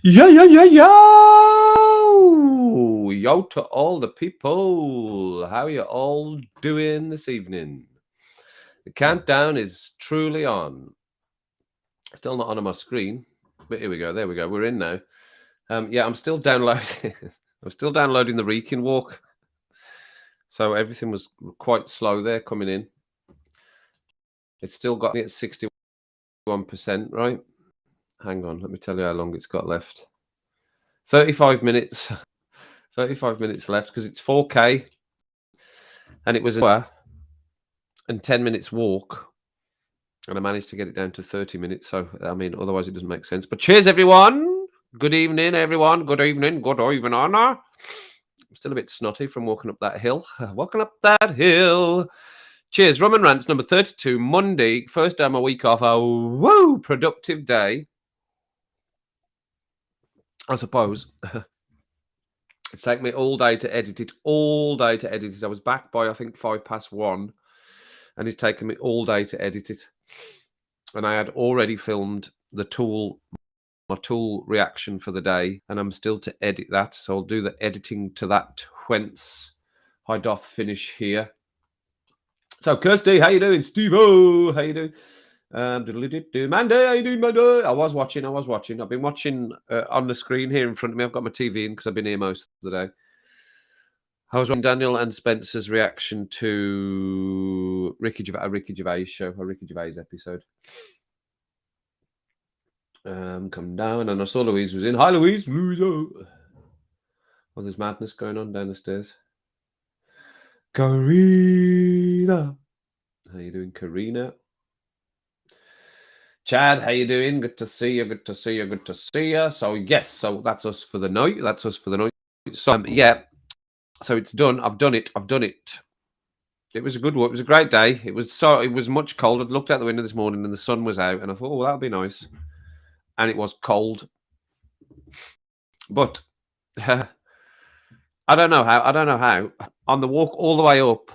Yo! Yo to all the people. How are you all doing this evening? The countdown is truly on. Still not on my screen, but here we go. There we go. We're in now. Yeah, I'm still downloading. I'm still downloading the Wrekin walk. So everything was quite slow there coming in. It's still got me at 61%, right? Hang on, let me tell you how long it's got left. 35 minutes. 35 minutes left because it's 4K and it was an hour and 10 minutes walk. And I managed to get it down to 30 minutes. So, I mean, otherwise it doesn't make sense. But cheers, everyone. Good evening, everyone. Good evening. Good evening, Anna. I'm still a bit snotty from walking up that hill. Walking up that hill. Cheers. Rum and Rants number 32, Monday. First day of my week off. A woo, productive day. I suppose. It's taken me all day to edit it. I was back by, I think, 1:05. And it's taken me all day to edit it. And I had already filmed my tool reaction for the day, and I'm still to edit that. So I'll do the editing to that whence I doth finish here. So Kirsty, how you doing? Steve-O, how you doing? Mandy, how you doing, Mandy? I was watching. I've been watching on the screen here in front of me. I've got my TV in because I've been here most of the day. I was watching Daniel and Spencer's reaction to Ricky Gervais show, a Ricky Gervais episode. Come down, and I saw Louise was in. Hi, Louise. Well, there's madness going on down the stairs. Karina. How you doing, Karina? Chad, how you doing? Good to see you. So, yes, so that's us for the night. So, yeah. So it's done. I've done it. It was a good one. It was a great day. It was much cold. I'd looked out the window this morning and the sun was out, and I thought, oh, that'll be nice. And it was cold. But I don't know how. On the walk all the way up,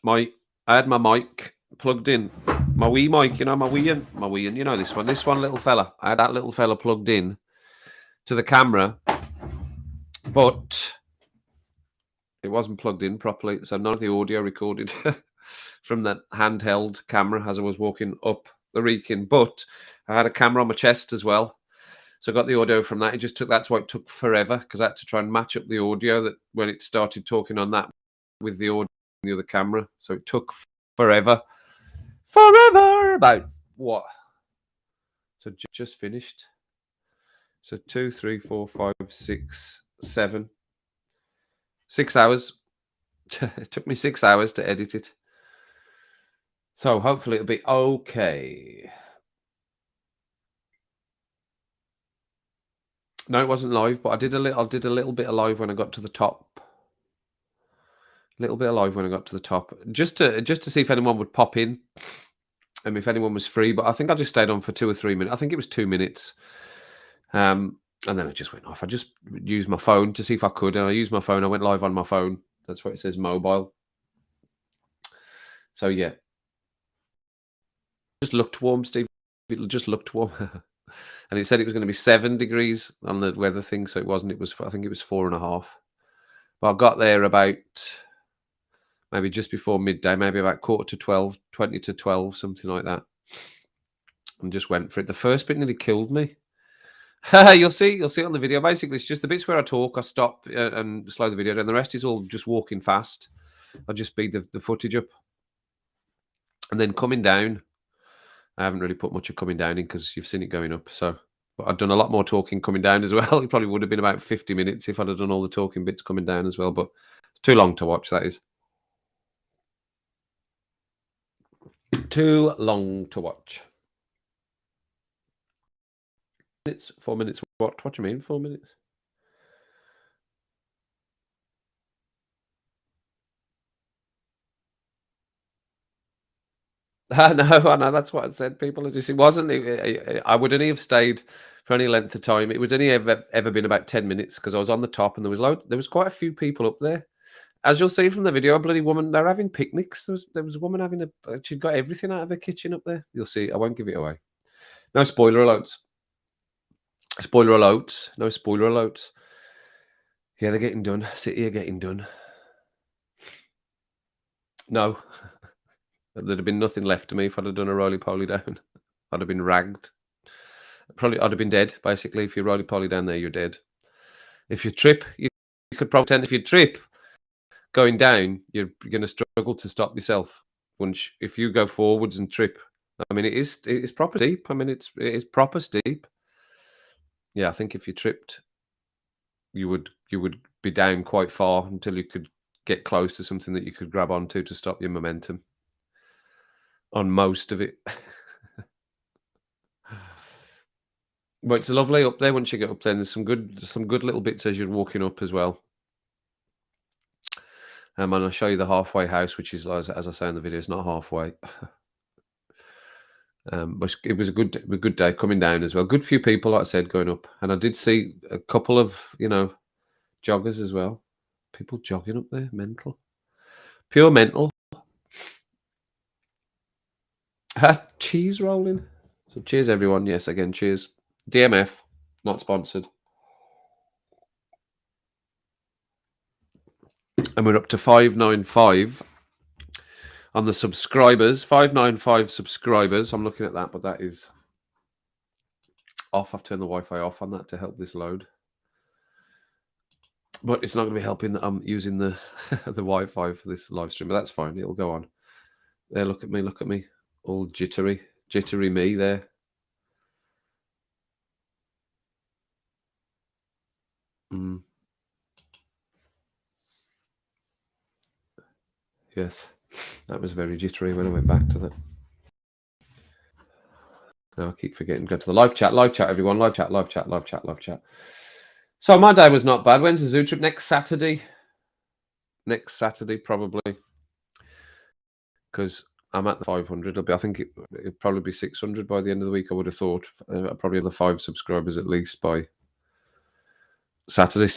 I had my mic plugged in. My wee mic, my Wii, you know this one little fella. I had that little fella plugged in to the camera, but it wasn't plugged in properly, so none of the audio recorded from that handheld camera as I was walking up the Wrekin. But I had a camera on my chest as well, so I got the audio from that. That's why it took forever, because I had to try and match up the audio that when it started talking on that with the audio on the other camera. So it took forever. About what? So just finished. So 2, 3, 4, 5, 6, 7. 6 hours. It took me 6 hours to edit it. So hopefully it'll be okay. No, it wasn't live, but I did a little bit of live when I got to the top. Just to see if anyone would pop in. And if anyone was free, but I think I just stayed on for 2 or 3 minutes. I think it was 2 minutes. And then it just went off. I just used my phone to see if I could, and I used my phone. I went live on my phone. That's why it says mobile. So yeah, just looked warm, Steve. It just looked warm, and it said it was going to be 7 degrees on the weather thing. So it wasn't. I think it was 4.5. But I got there about maybe just before midday, maybe about 11:45, 20 to 12, something like that, and just went for it. The first bit nearly killed me. You'll see on the video. Basically, it's just the bits where I talk, I stop and slow the video down. The rest is all just walking fast. I just speed the footage up. And then coming down, I haven't really put much of coming down in because you've seen it going up. So, but I've done a lot more talking coming down as well. It probably would have been about 50 minutes if I'd have done all the talking bits coming down as well. But it's too long to watch, that is. Too long to watch. 4 minutes. What do you mean, 4 minutes? I know. That's what I said. People are just. It wasn't. I would only have stayed for any length of time. It would only ever been about 10 minutes because I was on the top and there was quite a few people up there. As you'll see from the video, a bloody woman. They're having picnics. There was a woman having she'd got everything out of her kitchen up there. You'll see. I won't give it away. No spoiler alerts. Spoiler alerts. No spoiler alerts. Yeah, they're getting done. City are getting done. No, there'd have been nothing left to me if I'd have done a roly poly down. I'd have been ragged. Probably I'd have been dead, basically. If you roly poly down there, you're dead. If you trip, you could probably tend if you trip going down, you're going to struggle to stop yourself. If you go forwards and trip, I mean, it is proper steep. I mean, it is proper steep. Yeah, I think if you tripped, you would be down quite far until you could get close to something that you could grab onto to stop your momentum on most of it. But it's lovely up there once you get up there. And there's some good little bits as you're walking up as well. And I'll show you the halfway house, which is as I say in the video, it's not halfway. But it was a good day coming down as well. Good few people, like I said, going up, and I did see a couple of joggers as well. People jogging up there, mental, pure mental. Cheese rolling. So cheers, everyone. Yes, again, cheers. DMF, not sponsored. And we're up to 595 on the subscribers. 595 subscribers. I'm looking at that, but that is off. I've turned the Wi-Fi off on that to help this load. But it's not going to be helping that I'm using the the Wi-Fi for this live stream. But that's fine. It'll go on. There, look at me. Look at me. All jittery me there. Yes, that was very jittery when I went back to that. No, I keep forgetting. Go to the live chat, everyone. Live chat. So my day was not bad. When's the zoo trip? Next Saturday, probably, because I'm at the 500. I think it'll probably be 600 by the end of the week. I would have thought probably the 5 subscribers at least by Saturday.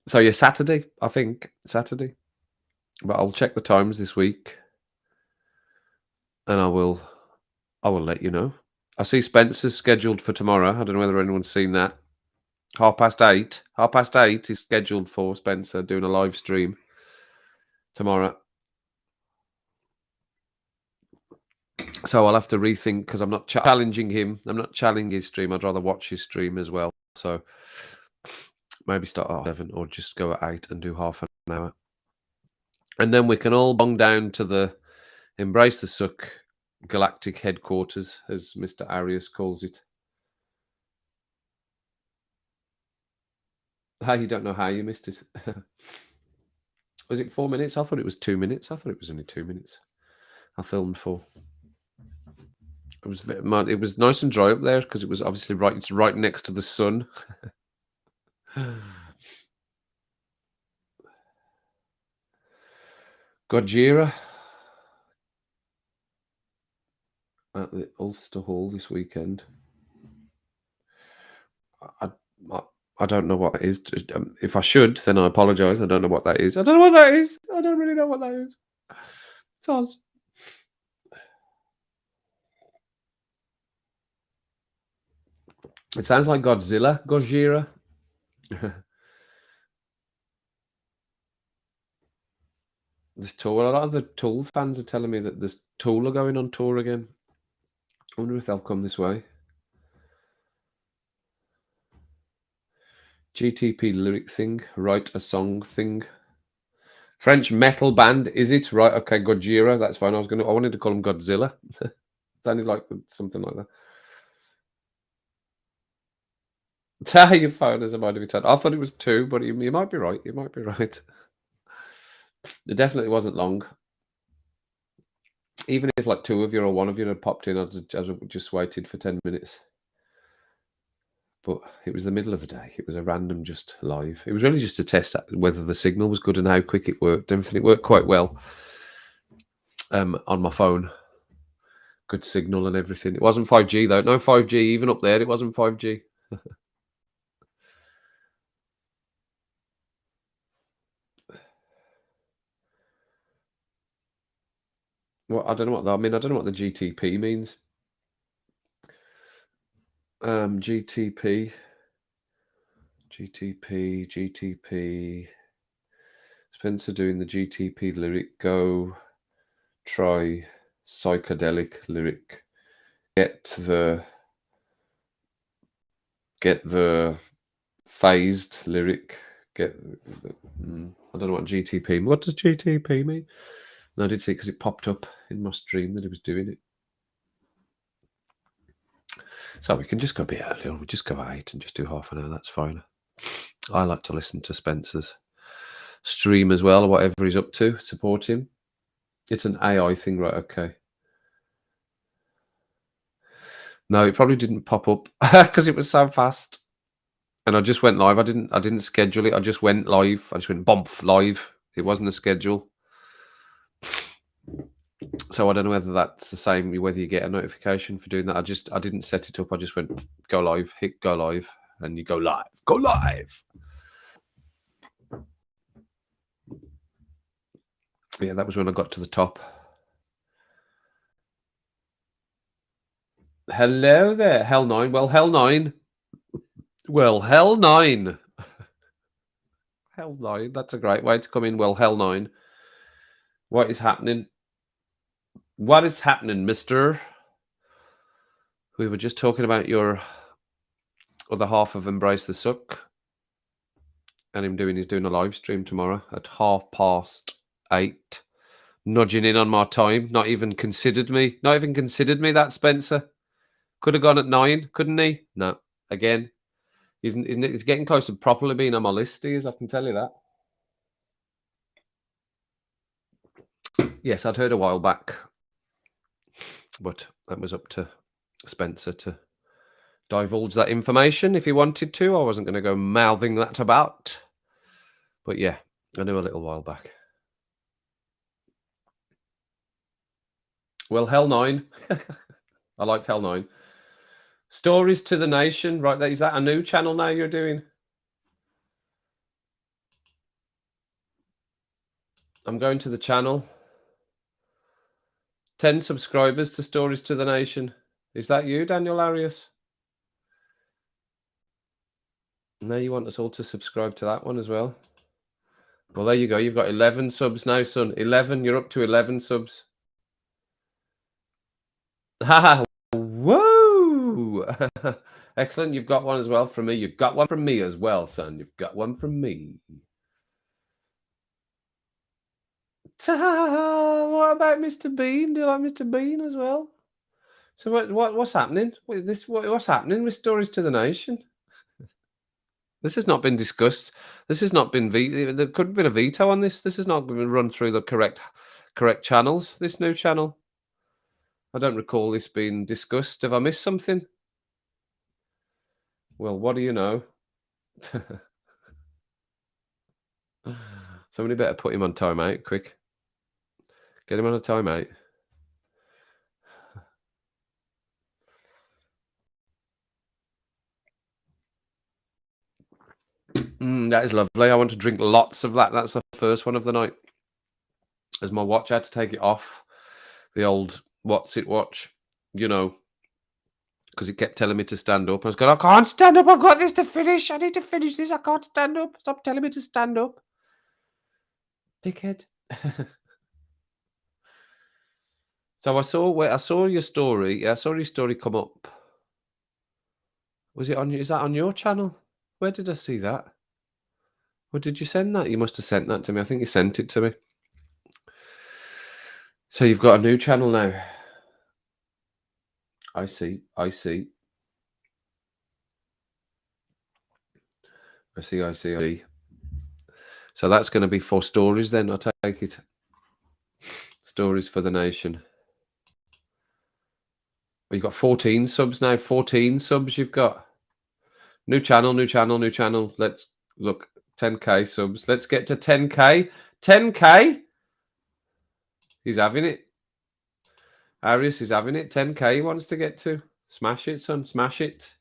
So yeah, Saturday. I think Saturday, but I'll check the times this week, and I will let you know. I see Spencer's scheduled for tomorrow. I don't know whether anyone's seen that. 8:30. 8:30 is scheduled for Spencer doing a live stream tomorrow. So I'll have to rethink because I'm not challenging him. I'm not challenging his stream. I'd rather watch his stream as well. So maybe start at 7 or just go at 8 and do half an hour. And then we can all bong down to the Embrace the Suck Galactic Headquarters, as Mr. Arias calls it. How you don't know how you missed it? Was it 4 minutes? I thought it was 2 minutes. I thought it was only 2 minutes. I filmed for. It was nice and dry up there because it was obviously right. It's right next to the sun. Gojira at the Ulster Hall this weekend. I don't know what that is. If I should, then I apologise. I don't know what that is. I don't know what that is. I don't really know what that is. Sounds. It sounds like Godzilla. Gojira. This tour. A lot of the Tool fans are telling me that this Tool are going on tour again. I wonder if they'll come this way. GTP lyric thing. Write a song thing. French metal band, is it? Right, okay, Gojira, that's fine. I wanted to call him Godzilla. Sounded like something like that. Your phone has a mind of its own. I thought it was 2, but you might be right. You might be right. It definitely wasn't long. Even if like 2 of you or 1 of you had popped in, I'd just waited for 10 minutes. But it was the middle of the day. It was a random just live. It was really just to test whether the signal was good and how quick it worked. Everything, it worked quite well on my phone. Good signal and everything. It wasn't 5G though. No 5G even up there. It wasn't 5G. Well, I don't know what that. I mean, I don't know what the GTP means. GTP. Spencer doing the GTP lyric. Go try psychedelic lyric. Get the phased lyric. I don't know what GTP. What does GTP mean? No, I did see because it popped up in my stream that he was doing it. So we can just go a bit earlier. We'll just go at 8 and just do half an hour. That's fine. I like to listen to Spencer's stream as well, or whatever he's up to. Support him. It's an AI thing, right? Okay. No, it probably didn't pop up because it was so fast. And I just went live. I didn't schedule it. I just went live. I just went bump live. It wasn't a schedule. So I don't know whether that's the same, whether you get a notification for doing that. I didn't set it up. I just went go live, hit go live, and you go live. Go live. Yeah, that was when I got to the top. Hello there, Hell 9. Well, Hell 9. Well, Hell 9. Hell 9. That's a great way to come in. Well, Hell 9. What is happening? What is happening, mister? We were just talking about your other half of Embrace the Suck. And he's doing a live stream tomorrow at 8:30. Nudging in on my time. Not even considered me. That Spencer. Could have gone at 9, couldn't he? No. Again. He's getting close to properly being on my list, he is, I can tell you that. Yes, I'd heard a while back. But that was up to Spencer to divulge that information if he wanted to. I wasn't going to go mouthing that about. But yeah, I knew a little while back. Well, Hell 9. I like Hell 9. Stories to the Nation. Right, is that a new channel now you're doing? I'm going to the channel. 10 subscribers to Stories to the Nation. Is that you, Daniel Arias? Now you want us all to subscribe to that one as well. Well, there you go. You've got 11 subs now, son. 11. You're up to 11 subs. Ha! Whoa! Excellent. You've got one as well from me. You've got one from me as well, son. You've got one from me. What about Mr. Bean? Do you like Mr. Bean as well? So what's happening? What's happening with Stories to the Nation? This has not been discussed. This has not been there could have been a veto on this. This has not been run through the correct channels. This new channel. I don't recall this being discussed. Have I missed something? Well, what do you know? Somebody better put him on timeout, quick. Get him on a timeout. That is lovely. I want to drink lots of that. That's the first one of the night. As my watch, I had to take it off. The old what's it watch, because it kept telling me to stand up. I was going, I can't stand up. I've got this to finish. I need to finish this. I can't stand up. Stop telling me to stand up. Dickhead. So I saw your story. I saw your story come up. Was it on? Is that on your channel? Where did I see that? Or did you send that? You must have sent that to me. I think you sent it to me. So you've got a new channel now. I see. So that's going to be 4 stories then, I take it. Stories for the Nation. Well, you've got 14 subs now. 14 subs you've got. New channel. Let's look. 10k subs. Let's get to 10k. 10k. He's having it. Arius is having it. 10k he wants to get to. Smash it, son. Smash it.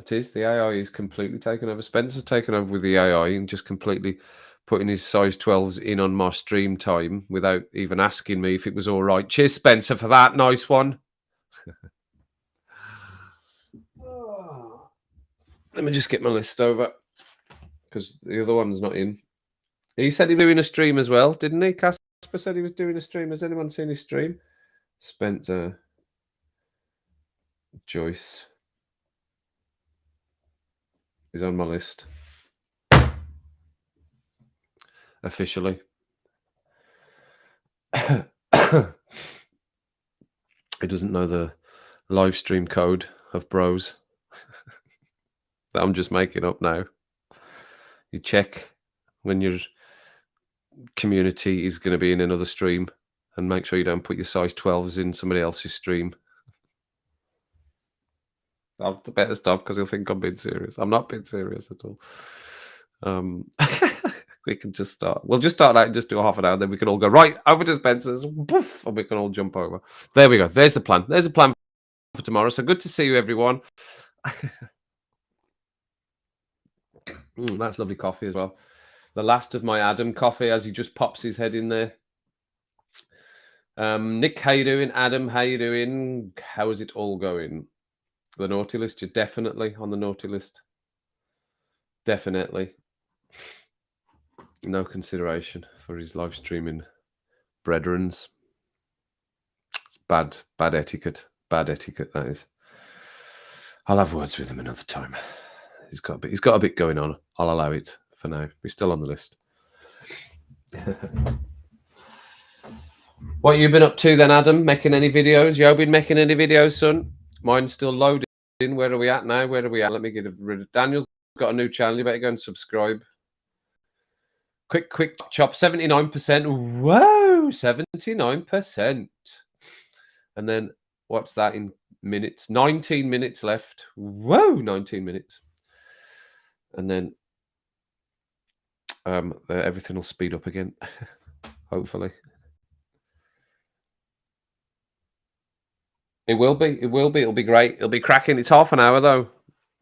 It is. The AI is completely taken over. Spencer's taken over with the AI and just completely putting his size 12s in on my stream time without even asking me if it was all right. Cheers, Spencer, for that. Nice one. Let me just get my list over because the other one's not in. He said he was doing a stream as well, didn't he? Casper said he was doing a stream. Has anyone seen his stream? Spencer, Joyce is on my list officially. He doesn't know the live stream code of bros that I'm just making up now. You check when your community is going to be in another stream and make sure you don't put your size 12s in somebody else's stream. I'll better stop because he'll think I'm being serious. I'm not being serious at all. We can just start. We'll just start out and just do a half an hour. Then we can all go right over to Spencer's, poof, and we can all jump over. There we go. There's the plan. There's the plan for tomorrow. So good to see you, everyone. That's lovely coffee as well. The last of my Adam coffee as he just pops his head in there. Nick, how you doing? Adam, how you doing? How is it all going? The naughty list? You're definitely on the naughty list. Definitely. No consideration for his live streaming brethrens. It's bad etiquette. Bad etiquette, that is. I'll have words with him another time. He's got a bit going on. I'll allow it for now. He's still on the list. What you been up to then, Adam? Making any videos? You been making any videos, son? Mine's still loading. Where are we at now? Where are we at? Let me get rid of Daniel. Got a new channel. You better go and subscribe. Quick chop. 79%. Whoa, 79%. And then what's that in minutes? 19 minutes left. Whoa, 19 minutes. And then everything will speed up again. Hopefully. It will be. It'll be great. It'll be cracking. It's half an hour though.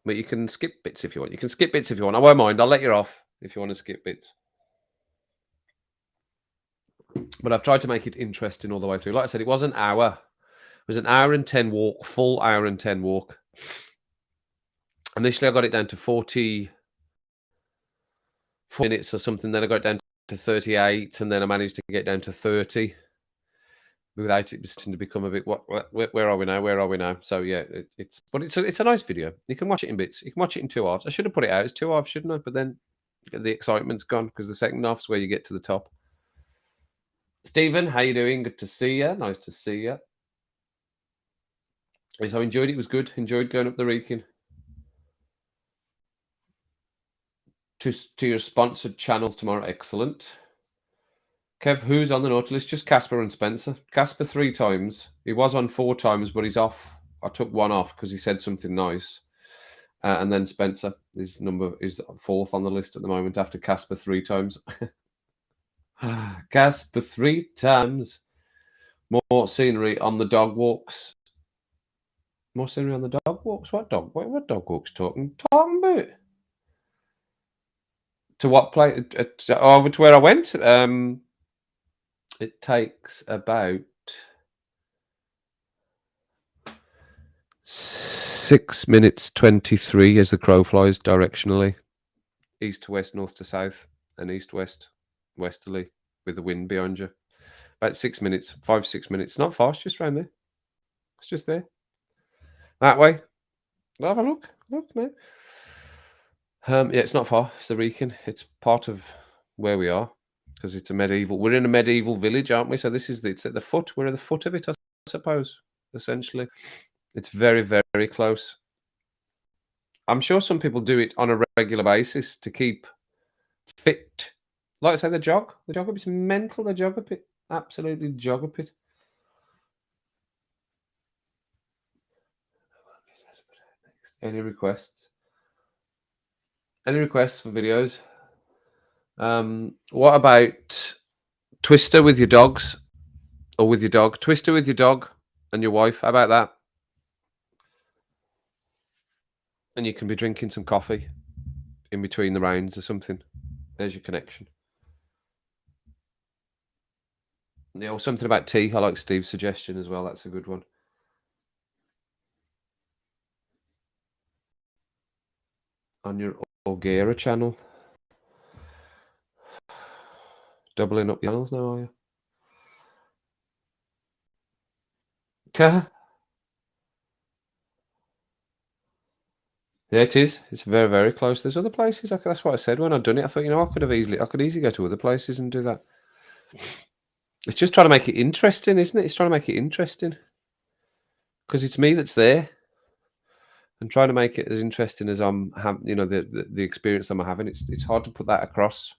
But you can skip bits if you want. You can skip bits if you want. I won't mind. I'll let you off if you want to skip bits. But I've tried to make it interesting all the way through. Like I said, it was an hour. It was an hour and 10 walk, full hour and 10 walk. Initially, I got it down to 40 minutes or something. Then I got it down to 38, and then I managed to get down to 30. Without it starting to become a bit, where are we now? Where are we now? So yeah, it's a nice video. You can watch it in bits. You can watch it in 2 halves. I should have put it out as 2 halves, shouldn't I? But then the excitement's gone because the second half's where you get to the top. Stephen, how you doing? Good to see you. Nice to see you. So I enjoyed it. It was good. Enjoyed going up the Wrekin. To your sponsored channels tomorrow. Excellent. Kev, who's on the naughty list? Just Casper and Spencer. Casper 3 times. He was on 4 times, but he's off. I took 1 off because he said something nice. And then Spencer, his number is 4th on the list at the moment after Casper 3 times. Casper 3 times. More scenery on the dog walks. More scenery on the dog walks? What dog walks talking about? To what place? Over to where I went? It takes about 6 minutes 23 as the crow flies directionally. East to west, north to south, and east-west, westerly with the wind behind you. About 6 minutes, 5-6 minutes. Not far, it's just around there. It's just there. That way. Have a look. Look now. Yeah, it's not far. It's the Wrekin. It's part of where we are because it's a medieval. We're in a medieval village, aren't we? So it's at the foot. We're at the foot of it, I suppose. Essentially, it's very, very close. I'm sure some people do it on a regular basis to keep fit. Like I say, the jog a bit's mental. The jog a bit, absolutely jog a bit. Any requests? Any requests for videos? What about Twister with your dogs or with your dog? Twister with your dog and your wife. How about that? And you can be drinking some coffee in between the rounds or something. There's your connection. Yeah, or something about tea. I like Steve's suggestion as well. That's a good one. on your Olgera channel. Doubling up channels now, are you? Yeah, it is. It's very, very close. There's other places. That's what I said when I'd done it. I thought, I could easily go to other places and do that. It's just trying to make it interesting, isn't it? It's trying to make it interesting because it's me that's there and trying to make it as interesting as I'm having. The experience I'm having. It's hard to put that across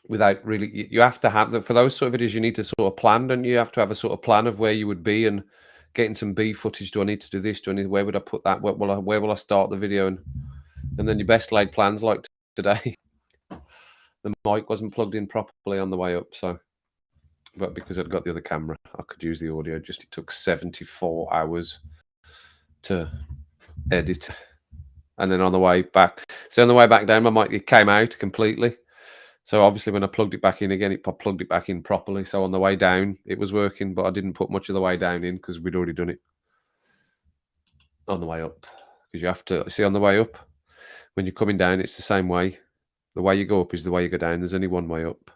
without really. You have to have that for those sort of videos. You need to sort of plan, and you have to have a sort of plan of where you would be and getting some B footage. Do I need to do this? Where would I put that? Where will I start the video? And then your best laid plans like today. The mic wasn't plugged in properly on the way up, but because I'd got the other camera, I could use the audio. It took 74 hours to edit. And then on the way back, down, my mic, it came out completely. So obviously when I plugged it back in again, I plugged it back in properly. So on the way down, it was working, but I didn't put much of the way down in because we'd already done it on the way up. Because you have to, see, on the way up, when you're coming down, it's the same way. The way you go up is the way you go down. There's only one way up.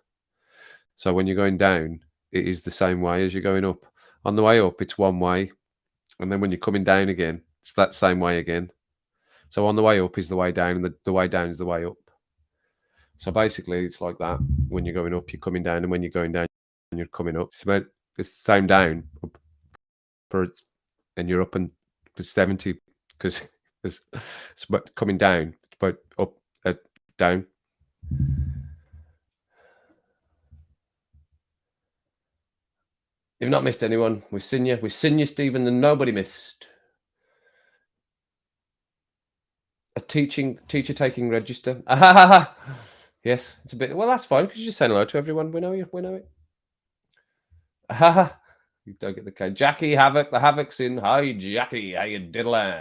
So when you're going down, it is the same way as you're going up. On the way up, it's one way. And then when you're coming down again, it's that same way again. So on the way up is the way down, and the way down is the way up. So basically, it's like that. When you're going up, you're coming down, and when you're going down, you're coming up. It's about the same down, and you're up and to 70 because it's about coming down. It's about up, down. You've not missed anyone. We've seen you. We've seen you, Stephen, and nobody missed. A teacher taking register. Yes, it's a bit. Well, that's fine because you're just saying hello to everyone. We know you. We know it. You don't get the code. Jackie Havoc. The Havoc's in. Hi, Jackie. How you diddling?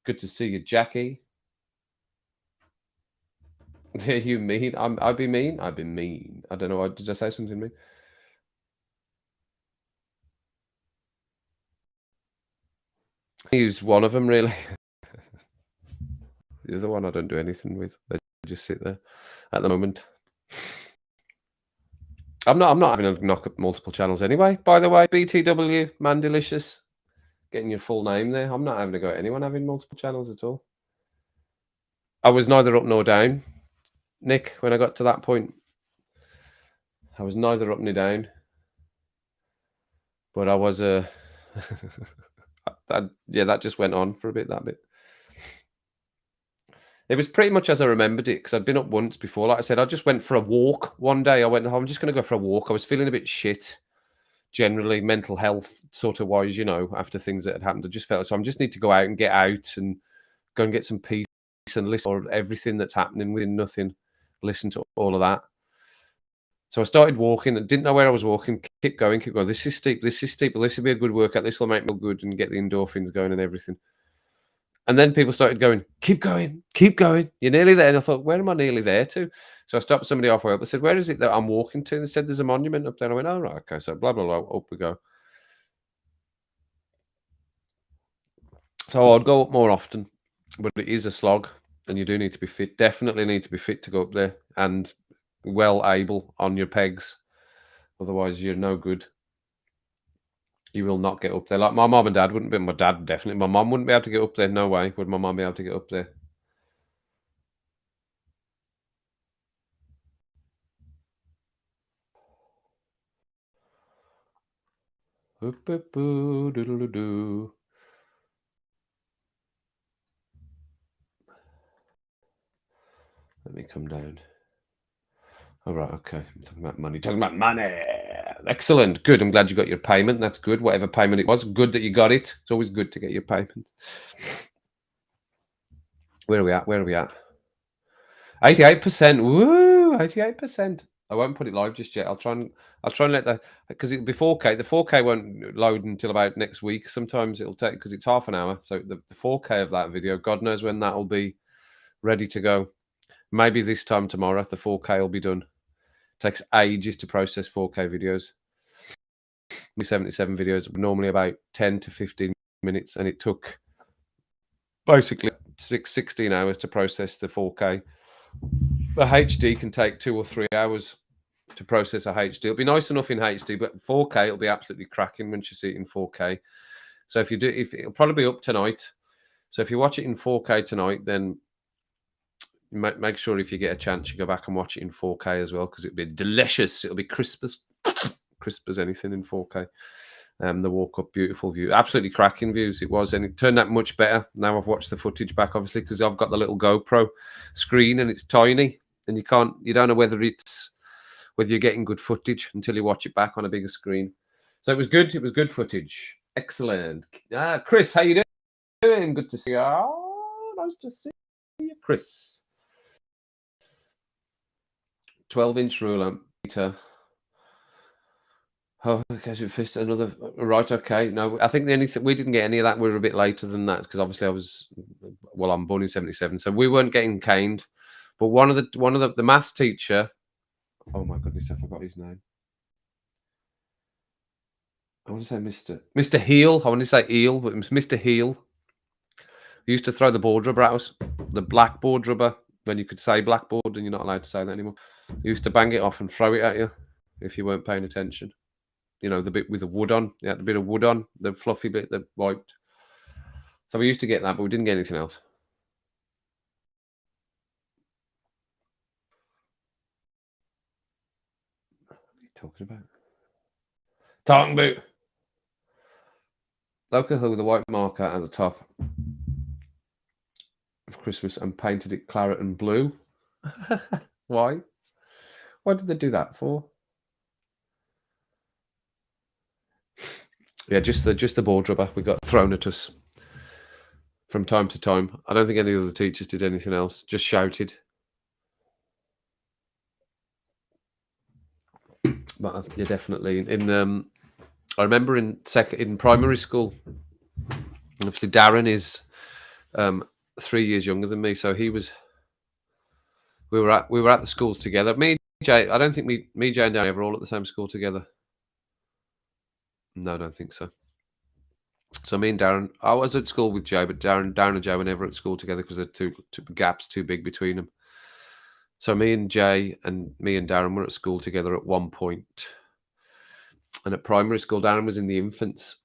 Good to see you, Jackie. You mean? I'd be mean. I'd be mean. I don't know. Did I say something mean? He's one of them, really. The other one I don't do anything with. They just sit there at the moment. I'm not having a knock at multiple channels anyway. By the way, BTW, Man Delicious, getting your full name there. I'm not having a go at anyone having multiple channels at all. I was neither up nor down, Nick, when I got to that point. I was neither up nor down. But I was that just went on for a bit, that bit. It was pretty much as I remembered it, because I'd been up once before. Like I said, I just went for a walk one day. I'm just going to go for a walk. I was feeling a bit shit, generally, mental health sort of wise, after things that had happened. I just felt so I just need to go out and get out and go and get some peace and listen to everything that's happening within nothing. Listen to all of that. So I started walking and didn't know where I was walking. Keep going. This is steep. This will be a good workout. This will make me feel good and get the endorphins going and everything. And then people started going, keep going. You're nearly there. And I thought, where am I nearly there to? So I stopped somebody halfway up. I said, where is it that I'm walking to? And they said, there's a monument up there. I went, oh, right. Okay. So blah, blah, blah. Up we go. So I'd go up more often, but it is a slog and you do need to be fit. Definitely need to be fit to go up there and well able on your pegs. Otherwise, you're no good. You will not get up there. Like my mom and dad wouldn't be. My dad definitely. My mom wouldn't be able to get up there. No way would my mom be able to get up there. Let me come down. All right, okay. I'm talking about money. Excellent. Good. I'm glad you got your payment. That's good. Whatever payment it was, good that you got it. It's always good to get your payment. Where are we at? 88%. Woo! 88%. I won't put it live just yet. I'll try and let that, because it'll be 4K. The 4K won't load until about next week. Sometimes it'll take, because it's half an hour. So the 4K of that video, God knows when that will be ready to go. Maybe this time tomorrow, the 4K will be done. It takes ages to process 4K videos. 77 videos, normally about 10 to 15 minutes, and it took Basically, 16 hours to process the 4K. The HD can take 2 or 3 hours to process a HD. It'll be nice enough in HD, but 4K it'll be absolutely cracking when you see it in 4K. So if it'll probably be up tonight. So if you watch it in 4K tonight, then make sure if you get a chance, you go back and watch it in 4K as well, because it'll be delicious. It'll be crisp as anything in 4K. The walk up, beautiful view, absolutely cracking views it was, and it turned out much better now I've watched the footage back, obviously, because I've got the little GoPro screen and it's tiny, and you don't know whether you're getting good footage until you watch it back on a bigger screen. So it was good footage. Excellent. Chris, how you doing? Good to see you. Oh, nice to see you, Chris. 12-inch ruler, Peter. Oh, okay, so fist another right. Okay, no, I think the only thing we didn't get any of that. We were a bit later than that because obviously I'm born in '77, so we weren't getting caned. But one of the maths teacher. Oh my goodness, I forgot his name. I want to say Mr. Heel. I want to say Eel, but it was Mr. Heel. He used to throw the board rubber at us, the blackboard rubber, when you could say blackboard and you're not allowed to say that anymore. He used to bang it off and throw it at you if you weren't paying attention. You know, the bit with the wood on. You had a bit of wood on, the fluffy bit that wiped. So we used to get that, but we didn't get anything else. What are you talking about? Talking about. Look at who with the white marker at the top of Christmas and painted it claret and blue. Why? Why did they do that for? Yeah, just the board rubber we got thrown at us from time to time. I don't think any of the teachers did anything else. Just shouted. But yeah, definitely in. I remember in primary school. Obviously, Darren is 3 years younger than me, so he was. We were at the schools together. Me, Jay. I don't think me, Jay, and Darren were all at the same school together. No, I don't think so. So me and Darren, I was at school with Jay, but Darren and Jay were never at school together because there are two gaps too big between them. So me and Darren were at school together at one point. And at primary school, Darren was in the infants.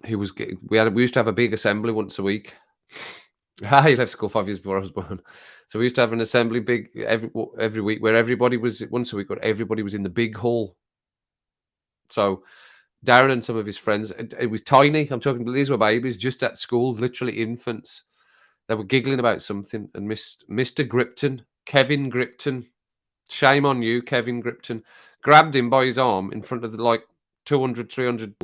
We used to have a big assembly once a week. He left school 5 years before I was born. So we used to have an assembly every week where everybody was once a week, but everybody was in the big hall. So Darren and some of his friends, it was tiny. I'm talking, these were babies just at school, literally infants. They were giggling about something, and Mr. Kevin Gripton, shame on you, Kevin Gripton, grabbed him by his arm in front of the 200, 300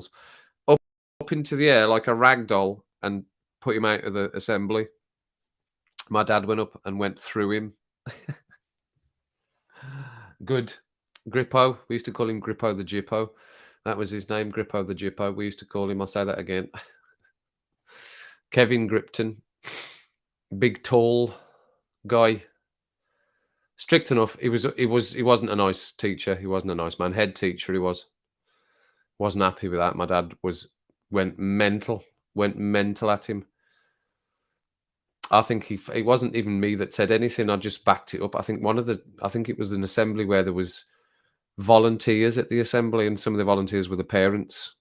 up into the air like a rag doll and put him out of the assembly. My dad went up and went through him. Good. Grippo. We used to call him Grippo the Jippo. That was his name, Grippo the Jippo. We used to call him, I'll say that again, Kevin Gripton. Big, tall guy. Strict enough. He wasn't a nice teacher. He wasn't a nice man. Head teacher, he wasn't happy with that. My dad went mental at him. I think it wasn't even me that said anything. I just backed it up. I think it was an assembly where there was volunteers at the assembly, and some of the volunteers were the parents.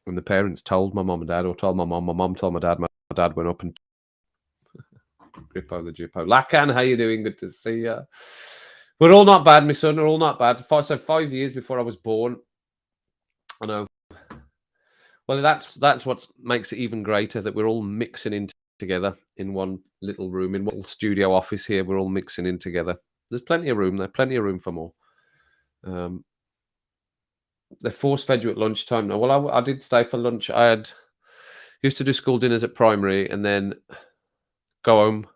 When the parents told my mom and dad, or told my mom told my dad went up and Grippo the Jippo. Lacan, how you doing? Good to see you. We're all not bad, my son. We're all not bad. So 5 years before I was born. I know. Well, that's what makes it even greater, that we're all mixing in together in one little room, in one little studio office here. We're all mixing in together. There's plenty of room there, plenty of room for more. They force fed you at lunchtime. No, well, I did stay for lunch. I used to do school dinners at primary and then go home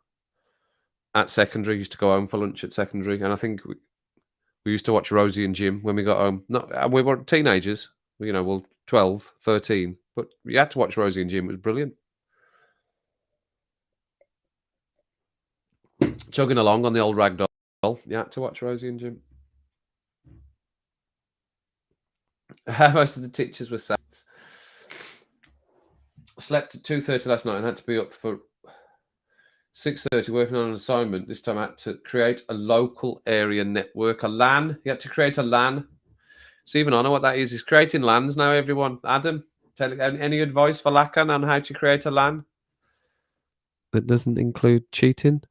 at secondary. Used to go home for lunch at secondary, and I think we used to watch Rosie and Jim when we got home. We were teenagers, 12, 13, but you had to watch Rosie and Jim. It was brilliant. Chugging along on the old rag doll. You had to watch Rosie and Jim. Most of the teachers were sad. Slept at 2:30 last night and had to be up for 6:30, working on an assignment. This time I had to create a local area network, a LAN. You had to create a LAN. Stephen, I know what that is. He's creating LANs now, everyone. Adam, any advice for Lacan on how to create a LAN? That doesn't include cheating?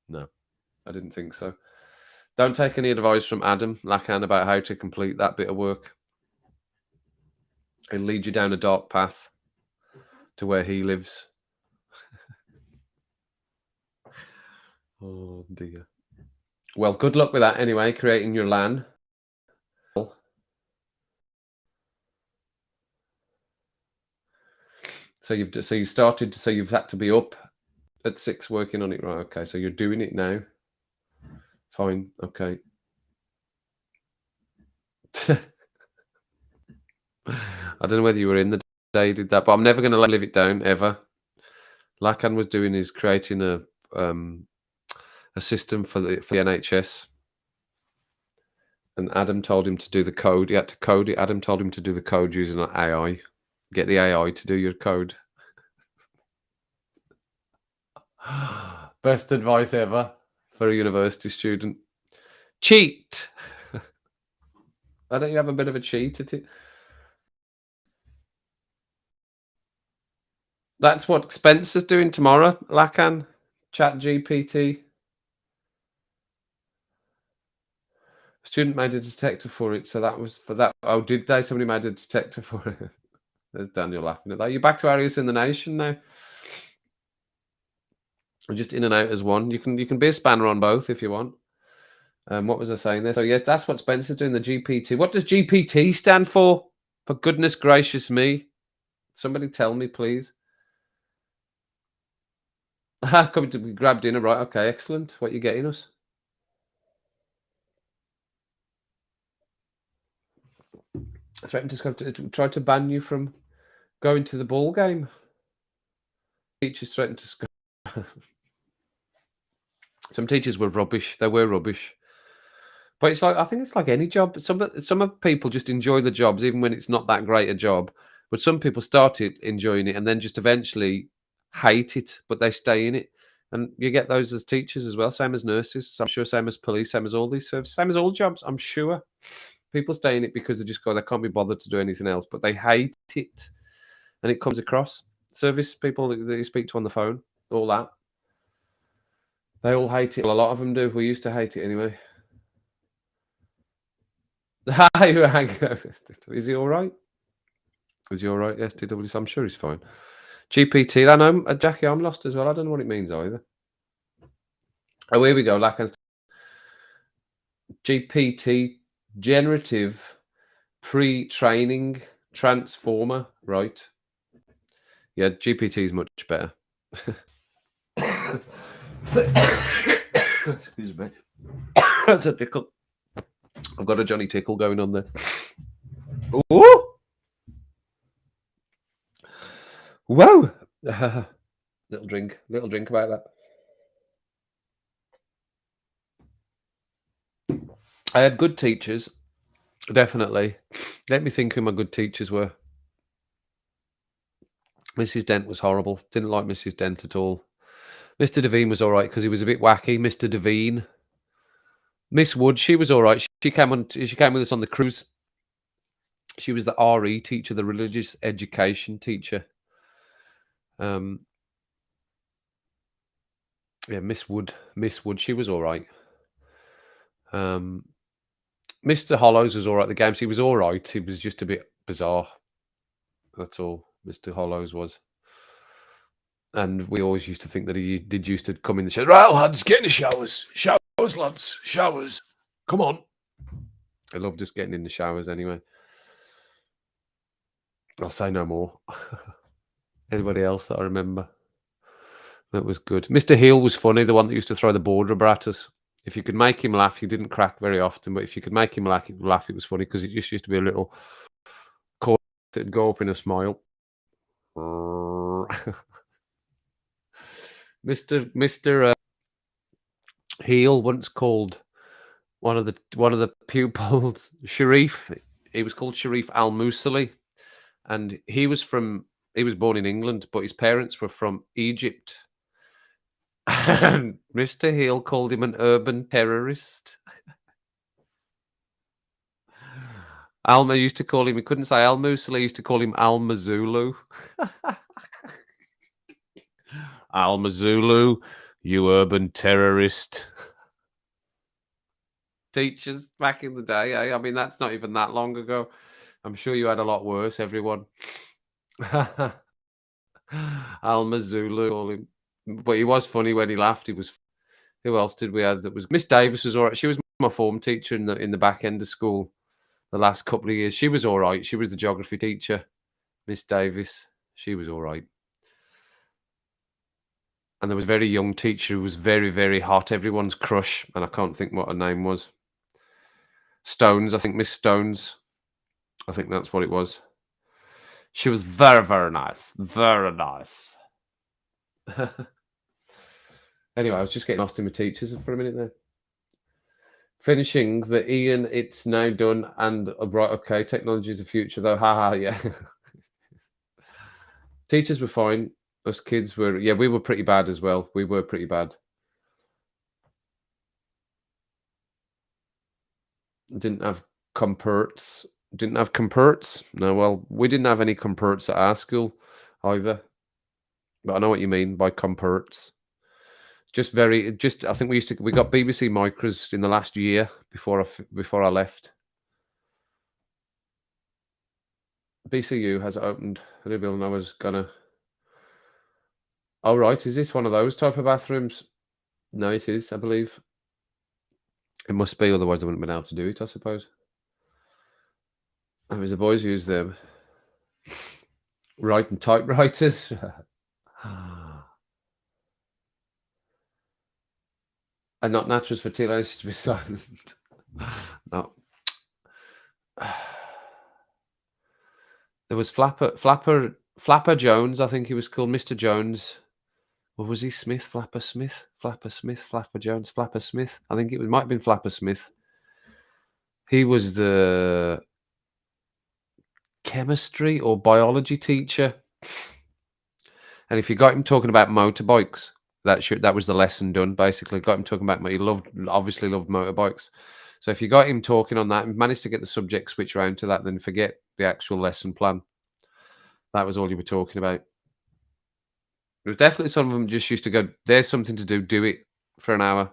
No, I didn't think so. Don't take any advice from Adam Lacan about how to complete that bit of work. It'll lead you down a dark path to where he lives. Oh dear. Well, good luck with that anyway, creating your LAN. So you've started. So you've had to be up at 6 working on it, right? Okay, so you're doing it now. Fine. Okay. I don't know whether you were in the day you did that, but I'm never going to live it down ever. Lacan was doing is creating a system for the NHS, and Adam told him to do the code. He had to code it. Adam told him to do the code using an AI. Get the AI to do your code. Best advice ever for a university student. Cheat. Why don't you have a bit of a cheat at it? That's what Spencer's doing tomorrow, Lacan. Chat GPT. Student made a detector for it, so that was for that. Oh, did they? Somebody made a detector for it. There's Daniel laughing at that. You're back to Arius in the Nation now. I'm just in and out as one. You can be a spanner on both if you want. What was I saying there? So yes, that's what Spencer's doing. The GPT. What does GPT stand for? For goodness gracious me! Somebody tell me, please. Coming to grab dinner, right? Okay, excellent. What are you getting us? Threatened to try to ban you from going to the ball game. Teachers threatened to. Some teachers were rubbish. They were rubbish. But it's like I think it's like any job. Some of people just enjoy the jobs even when it's not that great a job. But some people started enjoying it and then just eventually hate it, but they stay in it. And you get those as teachers as well, same as nurses. I'm sure, same as police, same as all these services, same as all jobs. I'm sure people stay in it because they can't be bothered to do anything else, but they hate it, and it comes across. Service people that you speak to on the phone, all that, they all hate it. Well, a lot of them do. We used to hate it anyway. Is he all right? Is he all right, STW? I'm sure he's fine. GPT, I know, Jackie, I'm lost as well. I don't know what it means either. Oh, here we go. GPT, generative pre-training transformer, right? Yeah, GPT is much better. Excuse me. That's a tickle. I've got a Johnny Tickle going on there. Ooh! Whoa! Little drink about that. I had good teachers, definitely. Let me think who my good teachers were. Mrs. Dent was horrible. Didn't like Mrs. Dent at all. Mr. Devine was all right because he was a bit wacky. Mr. Devine. Miss Wood, she was all right. She came with us on the cruise. She was the RE teacher, the religious education teacher. Yeah, Miss Wood, she was all right. Mr. Hollows was all right. The games, he was all right. He was just a bit bizarre. That's all Mr. Hollows was. And we always used to think that he did used to come in the shower. Right, lads, get in the showers. Showers, lads. Showers. Come on. I love just getting in the showers anyway. I'll say no more. Anybody else that I remember? That was good. Mr. Heel was funny, the one that used to throw the border at us. If you could make him laugh, he didn't crack very often, but if you could make him laugh, it was funny because it just used to be a little cord that'd go up in a smile. Mr. Heel once called one of the pupils Sharif. He was called Sharif Al Musali, and he was born in England, but his parents were from Egypt. And Mr. Hill called him an urban terrorist. Alma used to call him, he couldn't say Almu, so he used to call him Alma Zulu. Alma Zulu, you urban terrorist. Teachers back in the day, eh? I mean, that's not even that long ago. I'm sure you had a lot worse, everyone. Alma Zulu, call him. But he was funny when he laughed. He was. Who else did we have that was Miss Davis was all right. She was my form teacher in the back end of school the last couple of years. She was all right. She was the geography teacher, Miss Davis. She was all right. And there was a very young teacher who was very, very hot. Everyone's crush, and I can't think what her name was. Stones, I think Miss Stones. I think that's what it was. She was very, very nice. Very nice. Anyway, I was just getting lost in my teachers for a minute there. Finishing the Ian, it's now done. And right, okay, technology is the future, though. Haha, yeah. Teachers were fine. Us kids were, yeah, we were pretty bad as well. We were pretty bad. Didn't have comperts. Didn't have comperts. No, well, we didn't have any comperts at our school either. But I know what you mean by comperts. Just I think we got BBC Micros in the last year before I left. BCU has opened a new building. I was gonna. Oh right, is this one of those type of bathrooms? No, it is. I believe it must be. Otherwise, they wouldn't have been able to do it. I suppose. It was the boys who used them. Writing typewriters. And not naturals for teenagers to be silent. No. There was Flapper Jones, I think he was called Mr. Jones. Or was he Smith? Flapper Smith? Flapper Smith? Flapper Jones? Flapper Smith? I think it might have been Flapper Smith. He was the chemistry or biology teacher. And if you got him talking about motorbikes, that was the lesson done, basically. Got him talking about, he obviously loved motorbikes. So if you got him talking on that and managed to get the subject switch around to that, then forget the actual lesson plan. That was all you were talking about. There was definitely some of them just used to go, there's something to do it for an hour.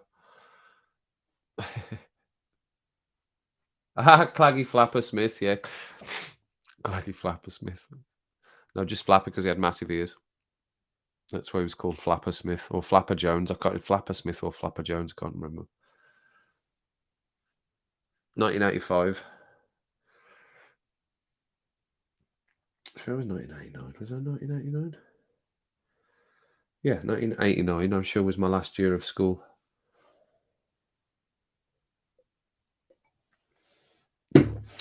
Claggy Flapper Smith, yeah. Claggy Flapper Smith. No, just Flapper because he had massive ears. That's why he was called Flapper Smith or Flapper Jones. I can't Flapper Smith or Flapper Jones, I can't remember. 1985. Sure, it was 1989. Was that 1989? Yeah, 1989. I'm sure was my last year of school.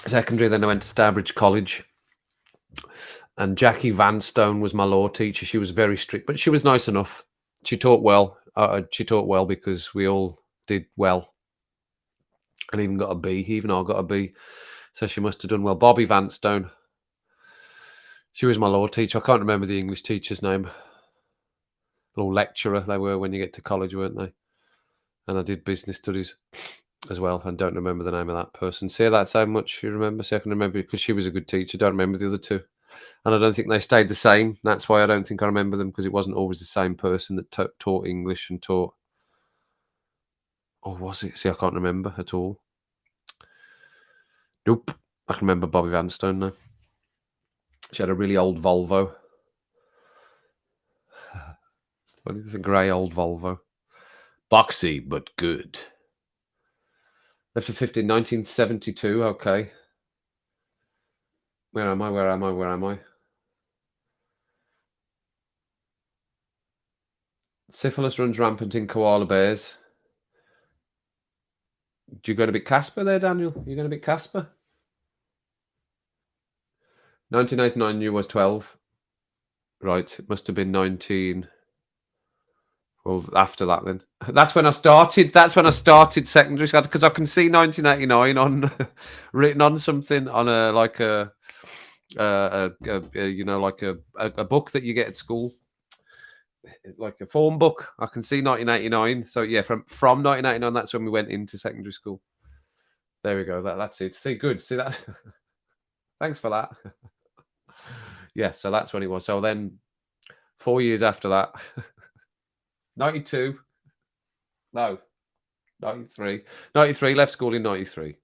Secondary, then I went to Starbridge College. And Jackie Vanstone was my law teacher. She was very strict, but she was nice enough. She taught well. She taught well because we all did well. And even got a B. Even I got a B. So she must have done well. Bobby Vanstone. She was my law teacher. I can't remember the English teacher's name. Law lecturer they were when you get to college, weren't they? And I did business studies as well. And don't remember the name of that person. See, that's how much you remember. See, I can remember because she was a good teacher. Don't remember the other two. And I don't think they stayed the same. That's why I don't think I remember them, because it wasn't always the same person that taught English and taught. Or was it? See, I can't remember at all. Nope. I can remember Bobby Vanstone now. She had a really old Volvo. What do you think? Grey old Volvo. Boxy, but good. Left for 1972. Okay. Where am I? Syphilis runs rampant in koala bears. You going to be Casper there, Daniel? You going to be Casper? 1989, you was 12. Right, it must have been 19. Well, after that then. That's when I started secondary school, because I can see 1989 on written on something on a like a you know, like a book that you get at school. like a form book. I can see 1989. So yeah, from 1989, that's when we went into secondary school. There we go. That's it. See, good. See that? Thanks for that. Yeah, so that's when it was. So then 4 years after that, 92. No, 93. 93, left school in 93.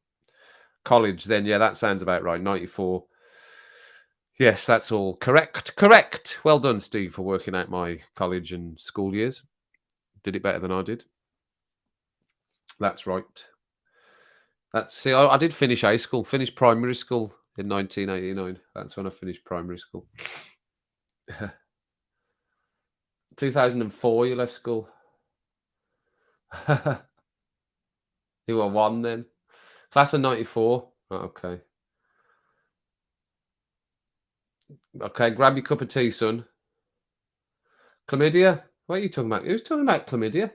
College, then, yeah, that sounds about right. 94. Yes, that's all correct. Correct. Well done, Steve, for working out my college and school years. Did it better than I did. That's right. I did finish high school, finished primary school in 1989. That's when I finished primary school. 2004, you left school. You were one then. Class of 94. Oh, okay. Okay, grab your cup of tea, son. Chlamydia? What are you talking about? Who's talking about chlamydia?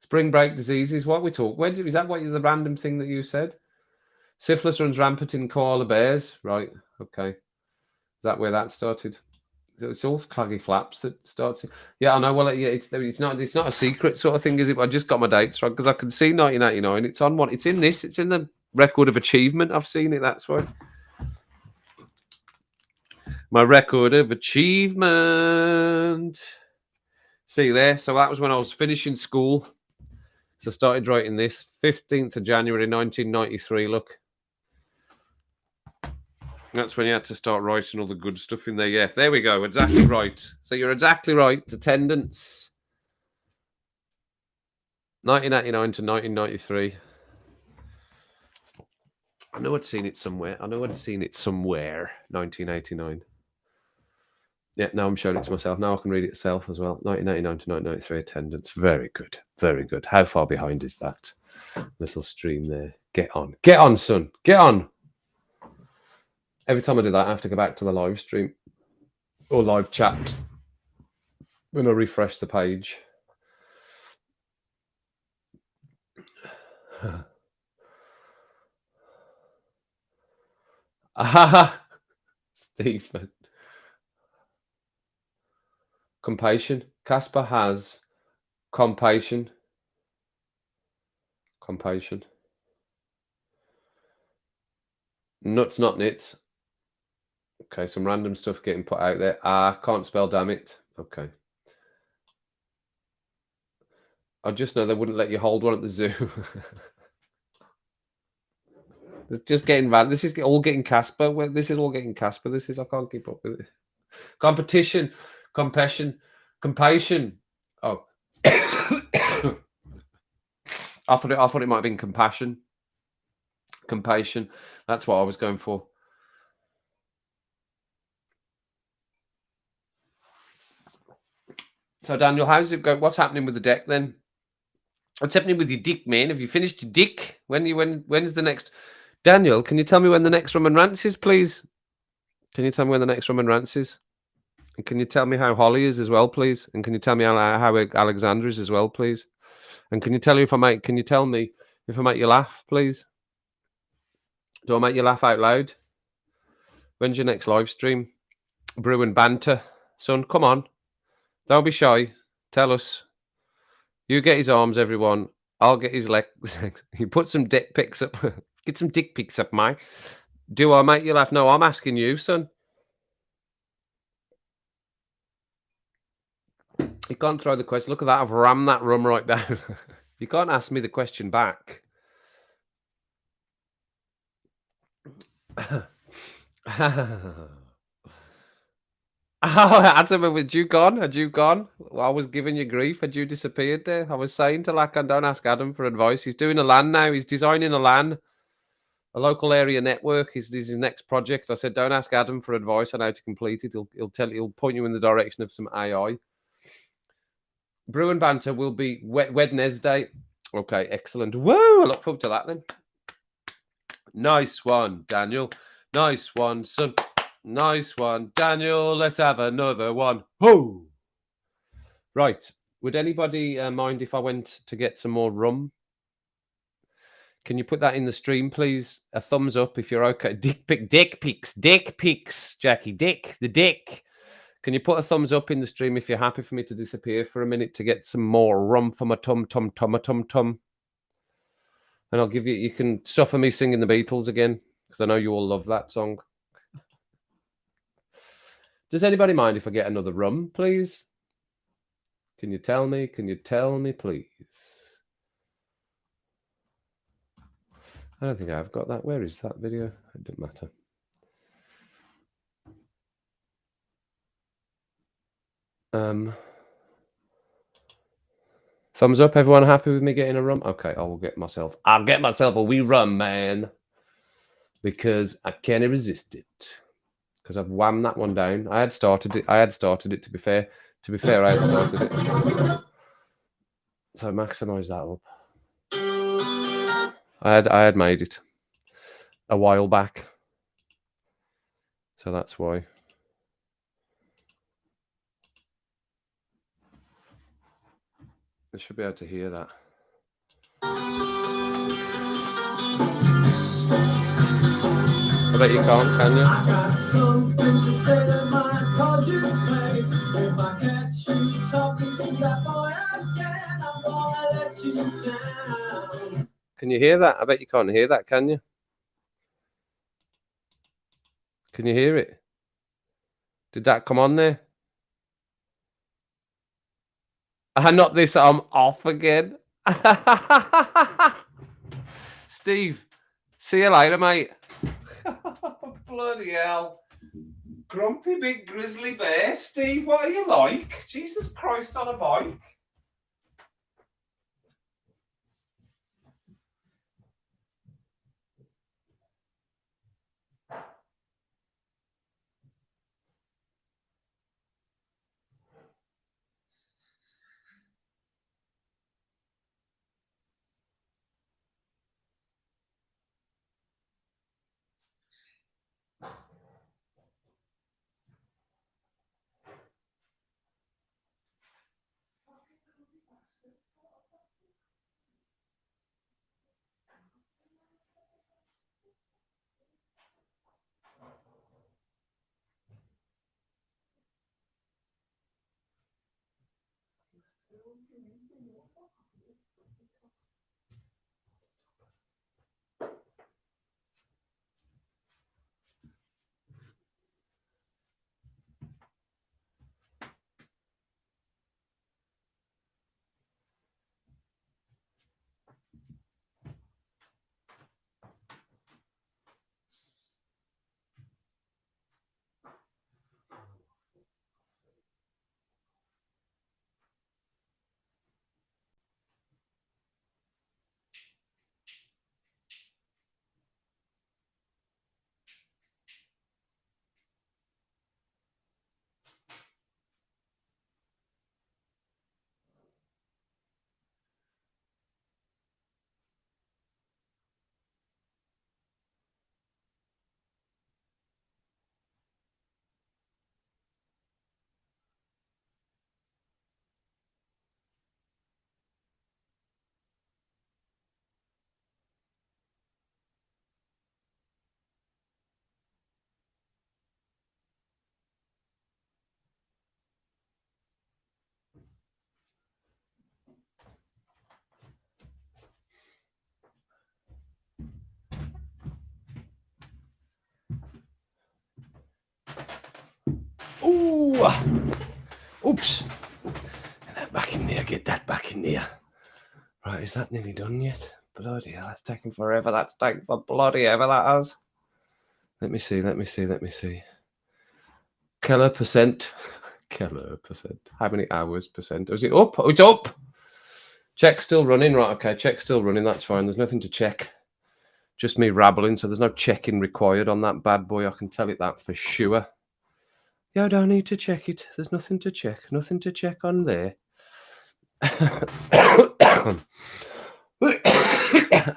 Spring break diseases. What we talk? Is that what the random thing that you said? Syphilis runs rampant in koala bears. Right. Okay. Is that where that started? It's all claggy flaps that starts. Yeah, I know. Well, yeah, it's not a secret sort of thing, is it? I just got my dates right because I can see 1989. It's on one. It's in this. It's in the record of achievement. I've seen it. That's why. My record of achievement. See there. So that was when I was finishing school. So I started writing this 15th of January 1993. Look. That's when you had to start writing all the good stuff in there. Yeah, there we go. Exactly right. So you're exactly right. Attendance. 1989 to 1993. I know I'd seen it somewhere. 1989. Yeah, now I'm showing it to myself. Now I can read it self as well. 1999 to 1993 attendance. Very good. Very good. How far behind is that? Little stream there. Get on. Get on, son. Get on. Every time I do that, I have to go back to the live stream or live chat when I refresh the page. Stephen. Compassion. Casper has compassion. Compassion. Nuts, not nits. Okay, some random stuff getting put out there. Can't spell, damn it. Okay. I just know they wouldn't let you hold one at the zoo. It's just getting bad. This is all getting Casper. This is all getting Casper. I can't keep up with it. Competition, compassion. Oh, I thought it might have been compassion. Compassion. That's what I was going for. So Daniel, how's it go? What's happening with the deck then? What's happening with your dick, man? Have you finished your dick? When's the next? Daniel, can you tell me when the next Rum and Rants is, please? Can you tell me when the next Rum and Rants is? And can you tell me how Holly is as well, please? And can you tell me how Alexandra is as well, please? And can you tell me if I make you laugh, please? Do I make you laugh out loud? When's your next live stream? Brew and banter. Son, come on. Don't be shy. Tell us. You get his arms, everyone. I'll get his legs. You put some dick pics up. Get some dick pics up, Mike. Do I make you laugh? No, I'm asking you, son. You can't throw the question. Look at that. I've rammed that rum right down. You can't ask me the question back. Adam, had you gone? I was giving you grief. Had you disappeared there? I was saying to Lacan, don't ask Adam for advice. He's doing a LAN now. He's designing a LAN. A local area network is his next project. I said, don't ask Adam for advice on how to complete it. He'll point you in the direction of some AI. Brew and banter will be Wednesday. Okay, excellent. Woo! I look forward to that then. Nice one, Daniel. Nice one, son. Nice one, Daniel. Let's have another one. Whoo! Right. Would anybody mind if I went to get some more rum? Can you put that in the stream, please? A thumbs up if you're okay. Dick pics, Jackie. The dick. Can you put a thumbs up in the stream if you're happy for me to disappear for a minute to get some more rum for my tum. And I'll give you, you can suffer me singing the Beatles again, because I know you all love that song. Does anybody mind if I get another rum, please? Can you tell me? Can you tell me, please? I don't think I've got that. Where is that video? It doesn't matter. Thumbs up. Everyone happy with me getting a rum? Okay, I'll get myself a wee rum, man, because I can't resist it. Because I've whammed that one down. I had started it. To be fair, I had started it. So maximise that up. I had made it a while back, so that's why. I should be able to hear that. I bet you can't, can you? I got something to say that might cause you pain. If I catch you talking to that boy again, I'm gonna let you down. Can you hear that? I bet you can't hear that, can you? Can you hear it? Did that come on there? Not this, I'm off again. Steve, see you later, mate. Bloody hell. Grumpy big grizzly bear. Steve, what are you like? Jesus Christ on a bike. Ooh. Oops. Get that back in there. Get that back in there. Right, is that nearly done yet? Bloody hell, that's taking forever. That's taking for bloody ever, that has. Let me see. Keller percent. Keller percent. How many hours percent? Is it up? Oh, it's up. Check's still running. Right, okay. Check's still running. That's fine. There's nothing to check. Just me rabbling, so there's no checking required on that bad boy. I can tell it that for sure. Yeah, I don't need to check it. There's nothing to check. Nothing to check on there.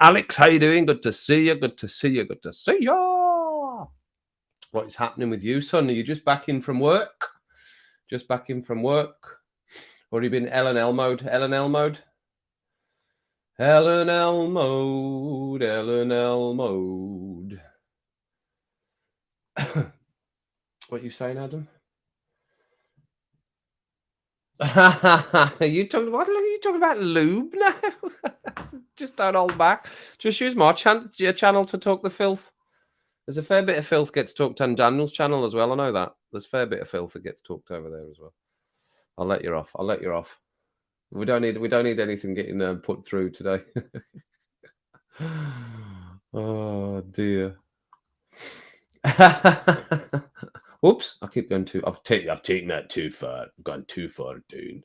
Alex, how you doing? Good to see you. Good to see you. Good to see you. What is happening with you, son? Are you just back in from work? Just back in from work? Or have you been L&L mode? L&L mode? L&L mode. L&L mode. What are you saying, Adam? You talking what are you talking about lube now? Just don't hold back. Just use my your channel to talk the filth. There's a fair bit of filth gets talked on Daniel's channel as well. I know that. There's a fair bit of filth that gets talked over there as well. I'll let you off. I'll let you off. We don't need anything getting put through today. Oh dear. Whoops! I keep going too. I've taken that too far. I've gone too far, dude.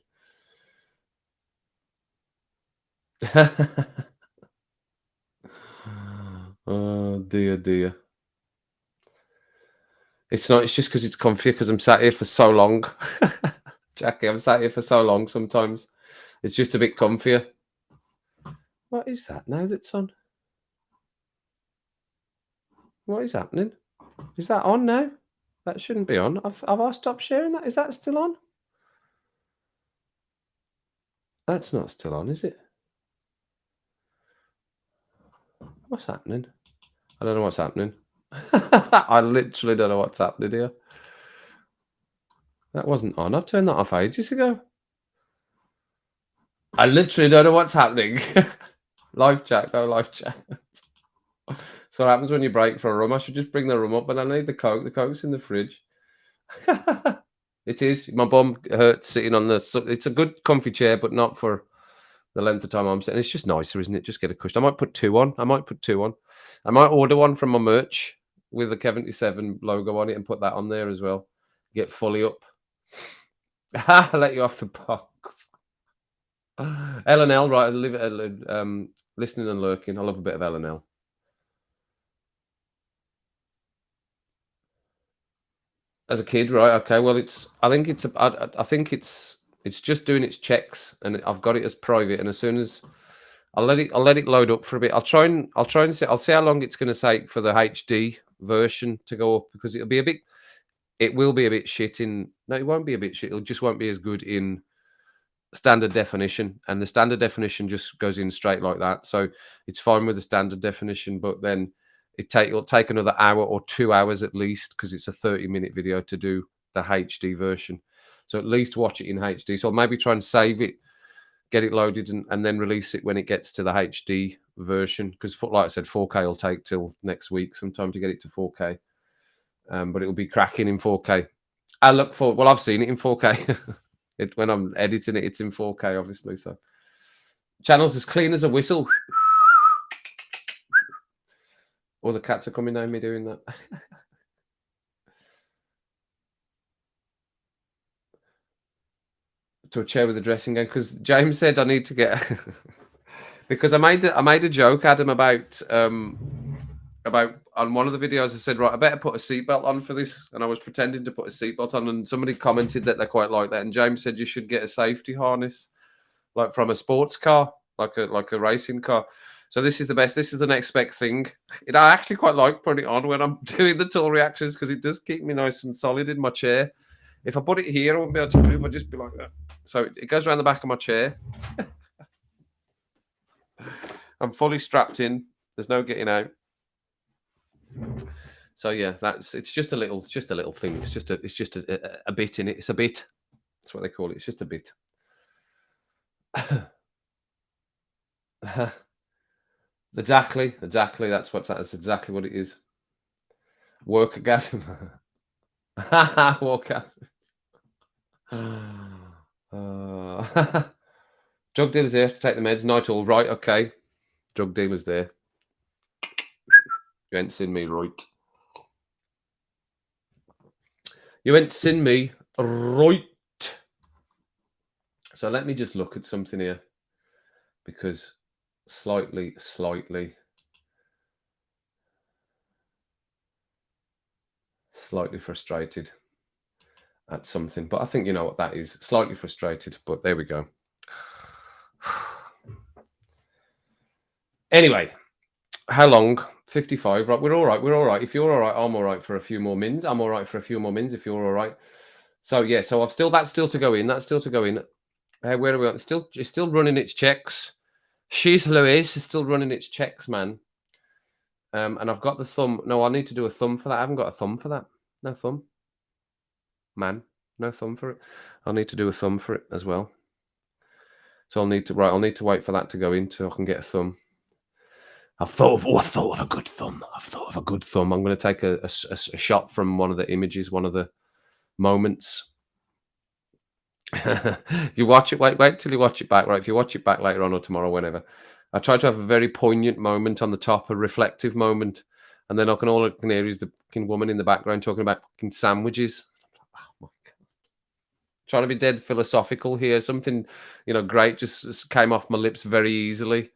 Oh dear, dear. It's not. It's just because it's comfy. Because I'm sat here for so long, Jackie. I'm sat here for so long. Sometimes it's just a bit comfier. What is that now? That's on. What is happening? Is that on now? That shouldn't be on. Have I stopped sharing that? Is that still on? That's not still on, is it? What's happening? I don't know what's happening. I literally don't know what's happening here. That wasn't on. I've turned that off ages ago. I literally don't know what's happening. Live chat, go live chat. So what happens when you break for a rum? I should just bring the rum up, but I need the Coke. The Coke's in the fridge. It is. My bum hurts sitting on this. So it's a good comfy chair, but not for the length of time I'm sitting. It's just nicer, isn't it? Just get a cushion. I might put two on. I might order one from my merch with the K77 logo on it and put that on there as well. Get fully up. Let you off the box. L&L, right? I live listening and lurking. I love a bit of L&L. As a kid, right? Okay. Well, I think it's just doing its checks, and I've got it as private. And as soon as I'll let it load up for a bit. I'll see how long it's going to take for the HD version to go up because it will be a bit shit in. No, it won't be a bit shit. It just won't be as good in standard definition, and the standard definition just goes in straight like that. So it's fine with the standard definition, but then it'll take another hour or 2 hours at least because it's a 30-minute video to do the HD version. So at least watch it in HD. So I'll maybe try and save it, get it loaded, and then release it when it gets to the HD version. Because, like I said, 4K will take till next week sometime to get it to 4K. But it'll be cracking in 4K. I look for. Well, I've seen it in 4K. When I'm editing it, it's in 4K, obviously. So channel's as clean as a whistle. All the cats are coming down me doing that. To a chair with a dressing gown because James said I need to get because I made a joke, Adam, about on one of the videos. I said, right, I better put a seatbelt on for this, and I was pretending to put a seatbelt on, and somebody commented that they quite like that, and James said you should get a safety harness, like from a sports car, like a racing car. So this is the best. This is the next spec thing. I actually quite like putting it on when I'm doing the tool reactions because it does keep me nice and solid in my chair. If I put it here, I wouldn't be able to move. I'd just be like that. So it goes around the back of my chair. I'm fully strapped in. There's no getting out. So yeah, it's just a little thing. It's just a bit in it. It's a bit. That's what they call it. It's just a bit. Exactly. That's exactly what it is. Workagasm. Workagasm. Drug dealer's there to take the meds. Night all right. Okay. Drug dealer's there. You ain't seen me right. You ain't seen me right. So let me just look at something here because slightly frustrated at something, but I think you know what that is. Slightly frustrated, but there we go. Anyway, how long? 55, right? We're all right. If you're all right, I'm all right for a few more mins. I'm all right for a few more mins if you're all right. So yeah, so that's still to go in. Where are we on? It's still running its checks. She's Louise is still running its checks, man. And I've got the thumb. No, I need to do a thumb for that. I haven't got a thumb for that. No thumb. Man. No thumb for it. I'll need to do a thumb for it as well. So I'll need to wait for that to go in so I can get a thumb. I've thought of a good thumb. I've thought of a good thumb. I'm going to take a shot from one of the images, one of the moments. You watch it. Wait till you watch it back. Right, if you watch it back later on or tomorrow, whenever. I try to have a very poignant moment on the top, a reflective moment, and then all I can hear is the fucking woman in the background talking about fucking sandwiches. Oh my God. Trying to be dead philosophical here. Something, great just came off my lips very easily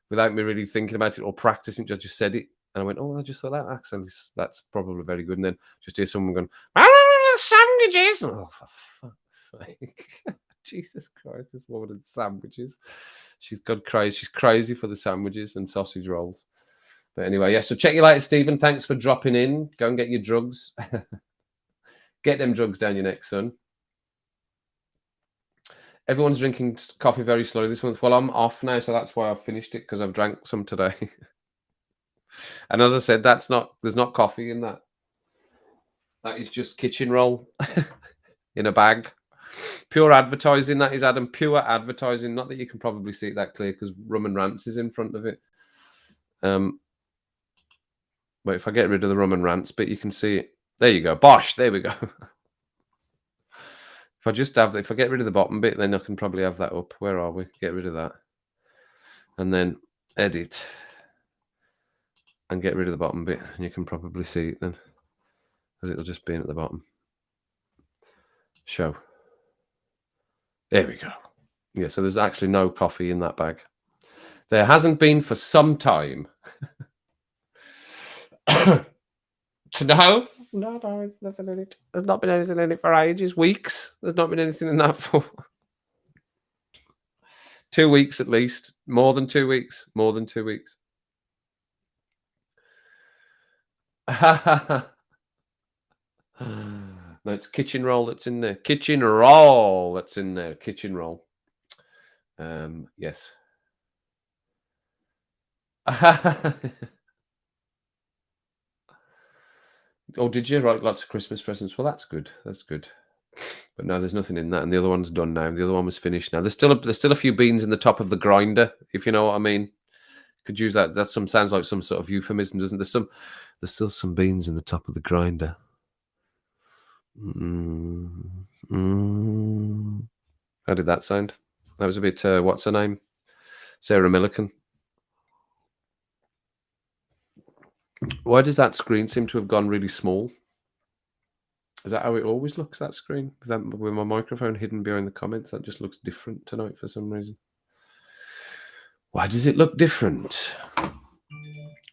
without me really thinking about it or practicing. Just said it, and I went, "Oh, I just thought that accent that's probably very good." And then just hear someone going, "Sandwiches!" Oh, for fuck's sake! Jesus Christ, this woman and sandwiches. She's gone crazy. She's crazy for the sandwiches and sausage rolls. But anyway, yeah. So check you later, Stephen. Thanks for dropping in. Go and get your drugs. Get them drugs down your neck, son. Everyone's drinking coffee very slowly this month. Well, I'm off now, so that's why I've finished it, because I've drank some today. And as I said, there's not coffee in that. That is just kitchen roll in a bag. Pure advertising, that is, Adam. Pure advertising. Not that you can probably see it that clear because Rum and Rants is in front of it. But if I get rid of the Rum and Rants bit, you can see it. There you go. Bosh. There we go. If I get rid of the bottom bit, then I can probably have that up. Where are we? Get rid of that. And then edit. And get rid of the bottom bit. And you can probably see it then. Because it'll just be in at the bottom. Show. There we go. Yeah, so there's actually no coffee in that bag. There hasn't been for some time. No, there's nothing in it. There's not been anything in it for ages. Weeks. There's not been anything in that for 2 weeks at least. More than 2 weeks. More than 2 weeks. No, it's kitchen roll that's in there. Kitchen roll that's in there. Kitchen roll. Yes. Oh, did you? Right, lots of Christmas presents. Well, that's good. That's good. But no, there's nothing in that, and the other one's done now. The other one was finished now. There's still a few beans in the top of the grinder, if you know what I mean. Could use that. That sounds like some sort of euphemism, doesn't there? There's still some beans in the top of the grinder. How did that sound? That was a bit. What's her name? Sarah Millican. Why does that screen seem to have gone really small? Is that how it always looks, that screen? With my microphone hidden behind the comments, that just looks different tonight for some reason. Why does it look different?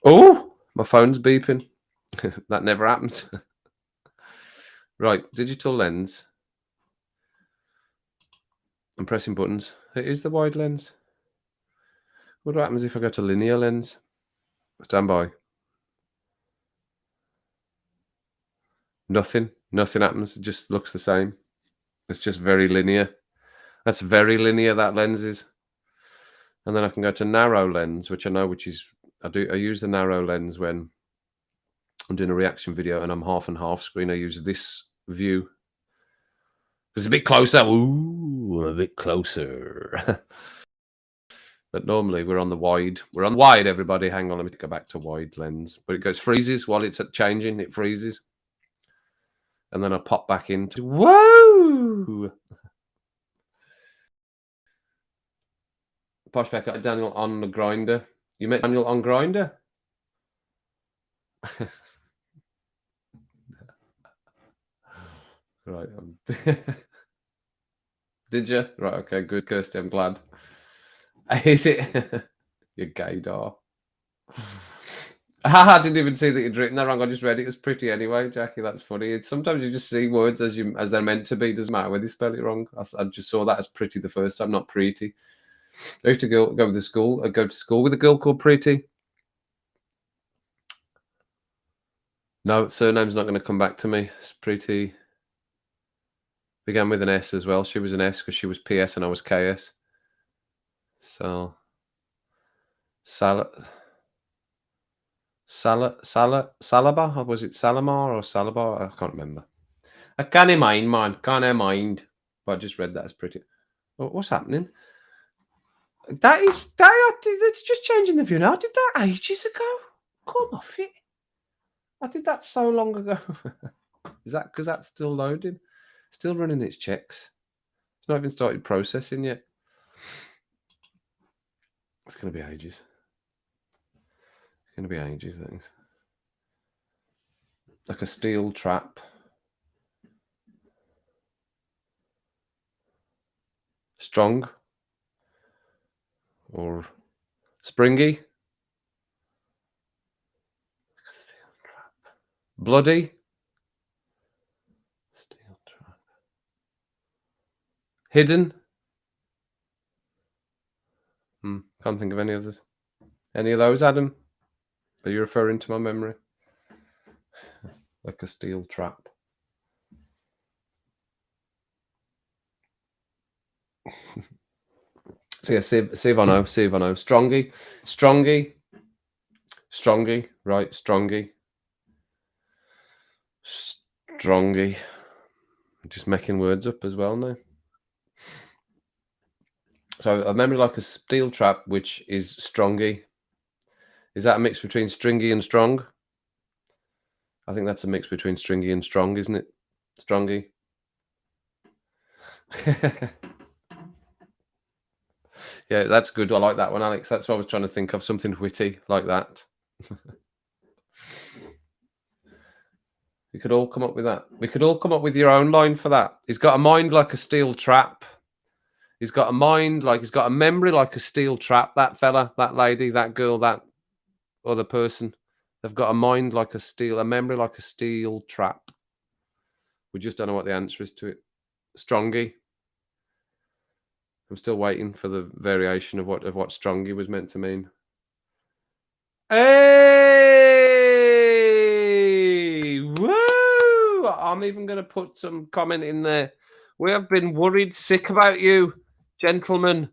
Oh, my phone's beeping. That never happens. Right, digital lens. I'm pressing buttons. It is the wide lens. What happens if I go to linear lens? Stand by. Nothing happens. It just looks the same. It's just very linear. That's very linear, that lens is. And then I can go to narrow lens, which I use the narrow lens when I'm doing a reaction video and I'm half and half screen. I use this view. It's a bit closer. Ooh, a bit closer. But normally we're on the wide. We're on wide, everybody. Hang on, let me go back to wide lens. But it freezes while it's changing. It freezes. And then I pop back into, whoa! Posh back at Daniel on the grinder. You met Daniel on Grinder? Right. Did you? Right, okay, good, Kirsty, I'm glad. Is it? You gaydar. I didn't even see that you'd written that wrong. I just read it. It was pretty anyway, Jackie. That's funny. Sometimes you just see words as they're meant to be. Doesn't matter whether you spell it wrong. I just saw that as pretty the first time, not pretty. I used to go to school with a girl called Pretty. No, surname's not going to come back to me. It's Pretty. Began with an S as well. She was an S because she was PS and I was KS. So, Salaba, or was it Salamar or Salabar? I can't remember. I can't mind, man. Can't mind. But I just read that as pretty. Oh, what's happening? That's just changing the view now. I did that ages ago. Come off it. I did that so long ago. Is that because that's still loading? Still running its checks. It's not even started processing yet. It's going to be ages. It's going to be ages, things. Like a steel trap. Strong. Or springy. Steel trap. Bloody. Steel trap. Hidden. Can't think of any others. Any of those, Adam? Are you referring to my memory? Like a steel trap. So yeah, see if I know. Strongy. Right, strongy. Just making words up as well now. So a memory like a steel trap, which is strongy. Is that a mix between stringy and strong? I think that's a mix between stringy and strong, isn't it? Strongy. Yeah, that's good. I like that one, Alex. That's what I was trying to think of, something witty like that. We could all come up with that. We could all come up with your own line for that. He's got a mind like a steel trap. He's got a mind like he's got a memory like a steel trap. That fella, that lady, that girl, that other person. They've got a mind like a memory like a steel trap. We just don't know what the answer is to it. Strongy. I'm still waiting for the variation of what strongy was meant to mean. Hey! Woo! I'm even going to put some comment in there. We have been worried sick about you, gentlemen.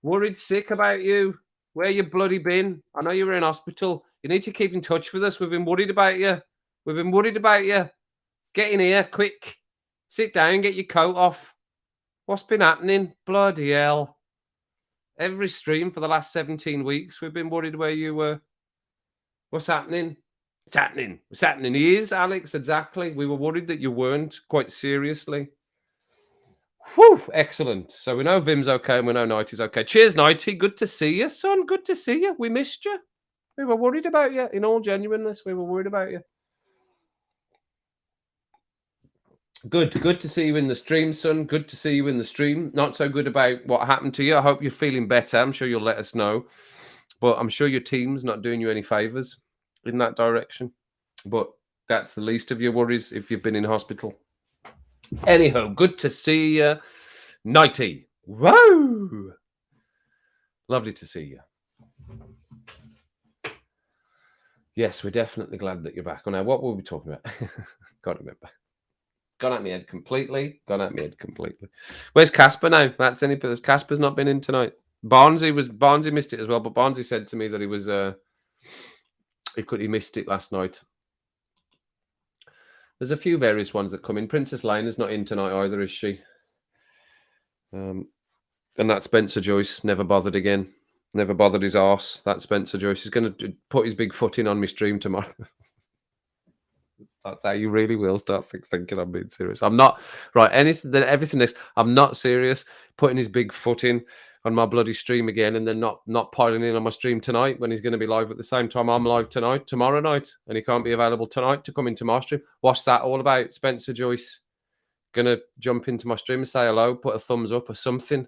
Worried sick about you. Where you bloody been? I know you were in hospital. You need to keep in touch with us. We've been worried about you. We've been worried about you. Get in here, quick. Sit down, get your coat off. What's been happening? Bloody hell. Every stream for the last 17 weeks, we've been worried where you were. What's happening? It's happening. What's happening? He is, Alex, exactly. We were worried that you weren't, quite seriously. Whew, excellent. So we know Vim's okay and we know Nighty's okay. Cheers, Nighty. Good to see you, son. Good to see you. We missed you. We were worried about you. In all genuineness, we were worried about you. Good to see you in the stream, son. Good to see you in the stream. Not so good about what happened to you. I hope you're feeling better. I'm sure you'll let us know. But I'm sure your team's not doing you any favors in that direction. But that's the least of your worries if you've been in hospital. Anyhow, good to see you. Nighty. Whoa! Lovely to see you. Yes, we're definitely glad that you're back. Oh, now, what were we talking about? Can't remember. Gone at my head completely. Where's Casper now? Casper's not been in tonight. Barnesy missed it as well, but Barnesy said to me that he was he missed it last night. There's a few various ones that come in. Princess Lena's not in tonight either, is she? And that Spencer Joyce never bothered again. Never bothered his arse. That Spencer Joyce is going to put his big foot in on my stream tomorrow. That's how you really will start thinking I'm being serious. I'm not. Right, everything next. I'm not serious. Putting his big foot in on my bloody stream again, and then not piling in on my stream tonight when he's going to be live at the same time I'm live tomorrow night, and he can't be available tonight to come into my stream. What's that all about? Spencer Joyce gonna jump into my stream and say hello, put a thumbs up or something.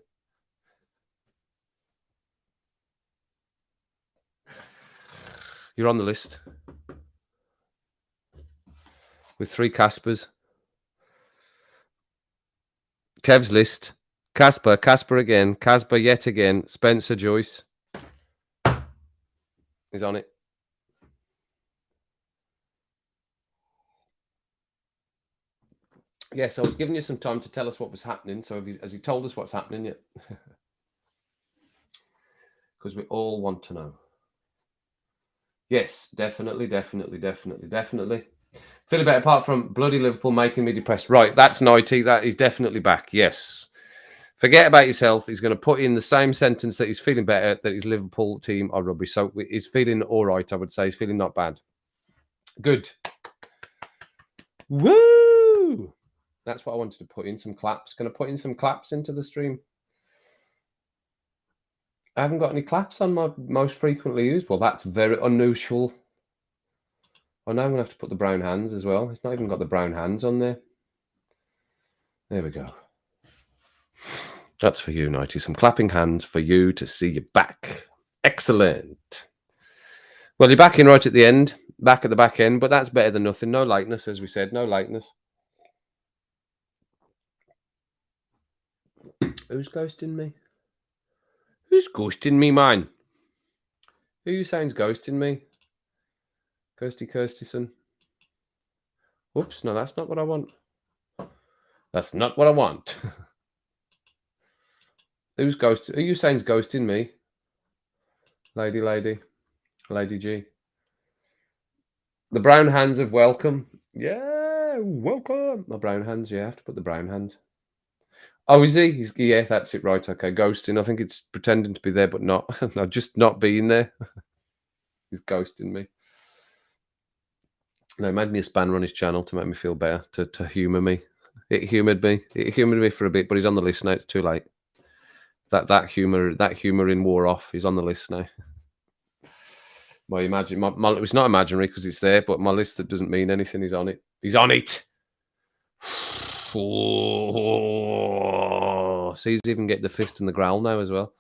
You're on the list with 3 Caspers. Kev's list. Casper again. Casper yet again. Spencer Joyce. He's on it. Yes, I was giving you some time to tell us what was happening. So has he told us what's happening yet? Because we all want to know. Yes, definitely. Feeling better apart from bloody Liverpool making me depressed. Right, that's Nighty. That is definitely back. Yes. Forget about his health. He's going to put in the same sentence that he's feeling better, that his Liverpool team are rubbish. So he's feeling all right, I would say. He's feeling not bad. Good. Woo! That's what I wanted to put in, some claps. Going to put in some claps into the stream. I haven't got any claps on my most frequently used. Well, that's very unusual. Oh, now I'm going to have to put the brown hands as well. It's not even got the brown hands on there. There we go. That's for you, Nighty. Some clapping hands for you to see you back. Excellent. Well, you're back in right at the end, back at the back end, but that's better than nothing. No likeness, as we said, no likeness. Who's ghosting me? Who's ghosting me, man? Who you saying's ghosting me? Kirsty Kirstyson. Whoops, no, that's not what I want. That's not what I want. Who's ghosting? Who you saying's ghosting me? Lady G. The brown hands of welcome. Yeah, welcome. My brown hands, yeah, I have to put the brown hands. Oh, is he? Yeah, that's it, right. Okay, ghosting. I think it's pretending to be there, but not. No, just not being there. He's ghosting me. No, he made me a spanner on his channel to make me feel better, to humour me. It humoured me. It humoured me for a bit, but he's on the list now. It's too late. That humouring wore off. He's on the list now. My it's not imaginary because it's there, but my list that doesn't mean anything is on it. He's on it. Oh, so he's even get the fist and the growl now as well.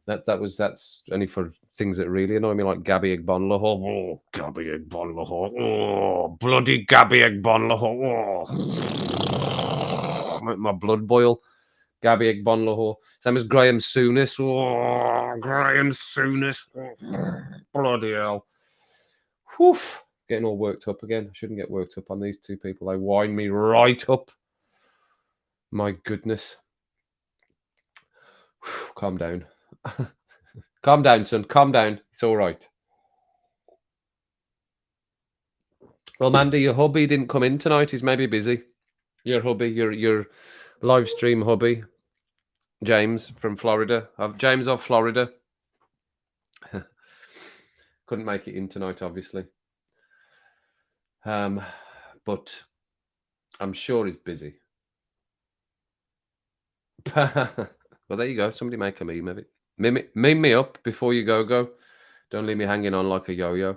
That's only for things that really annoy me, like Gabby Egbonlaho. Oh, Gabby Egbonlaho. Oh, bloody Gabby Egbonlaho. Oh, make my blood boil. Gabby Egbonlaho. Same as Graham Souness. Oh, Graham Souness. Bloody hell. Whew. Getting all worked up again. I shouldn't get worked up on these two people. They wind me right up. My goodness. Whew. Calm down. Calm down, son. Calm down. It's all right. Well, Mandy, your hubby didn't come in tonight. He's maybe busy. Your hubby, your live stream hubby, James from Florida. James of Florida. Couldn't make it in tonight, obviously. But I'm sure he's busy. Well, there you go. Somebody make a meme of it. Meme me up before you go. Don't leave me hanging on like a yo-yo.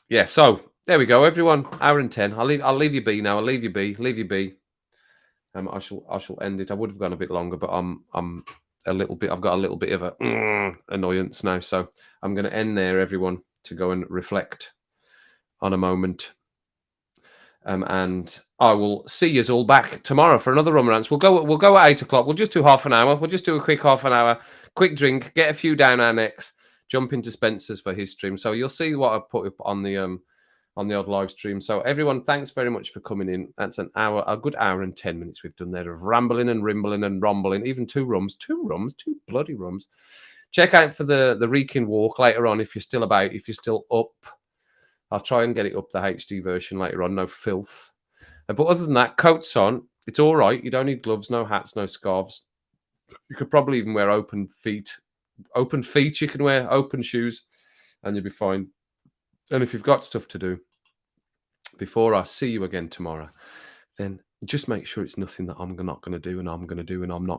Yeah, so there we go, everyone. Hour and 10. I'll leave you be now. I'll leave you be. Leave you be. I shall end it. I would have gone a bit longer, but I'm a little bit. I've got a little bit of a annoyance now, so I'm going to end there, everyone, to go and reflect on a moment. And I will see you all back tomorrow for another Rants. We'll go at 8 o'clock. We'll just do half an hour. We'll just do a quick half an hour, quick drink, get a few down our necks, jump into Spencer's for his stream. So you'll see what I put up on the odd live stream. So everyone, thanks very much for coming in. That's a good hour and 10 minutes we've done there of rambling and rimbling and rumbling. Even two bloody rums. Check out for the Wrekin walk later on if you're still about, if you're still up. I'll try and get it up the HD version later on. No filth. But other than that, coats on. It's all right. You don't need gloves, no hats, no scarves. You could probably even wear open feet. Open feet you can wear, open shoes, and you'll be fine. And if you've got stuff to do before I see you again tomorrow, then just make sure it's nothing that I'm not going to do and I'm going to do and I'm not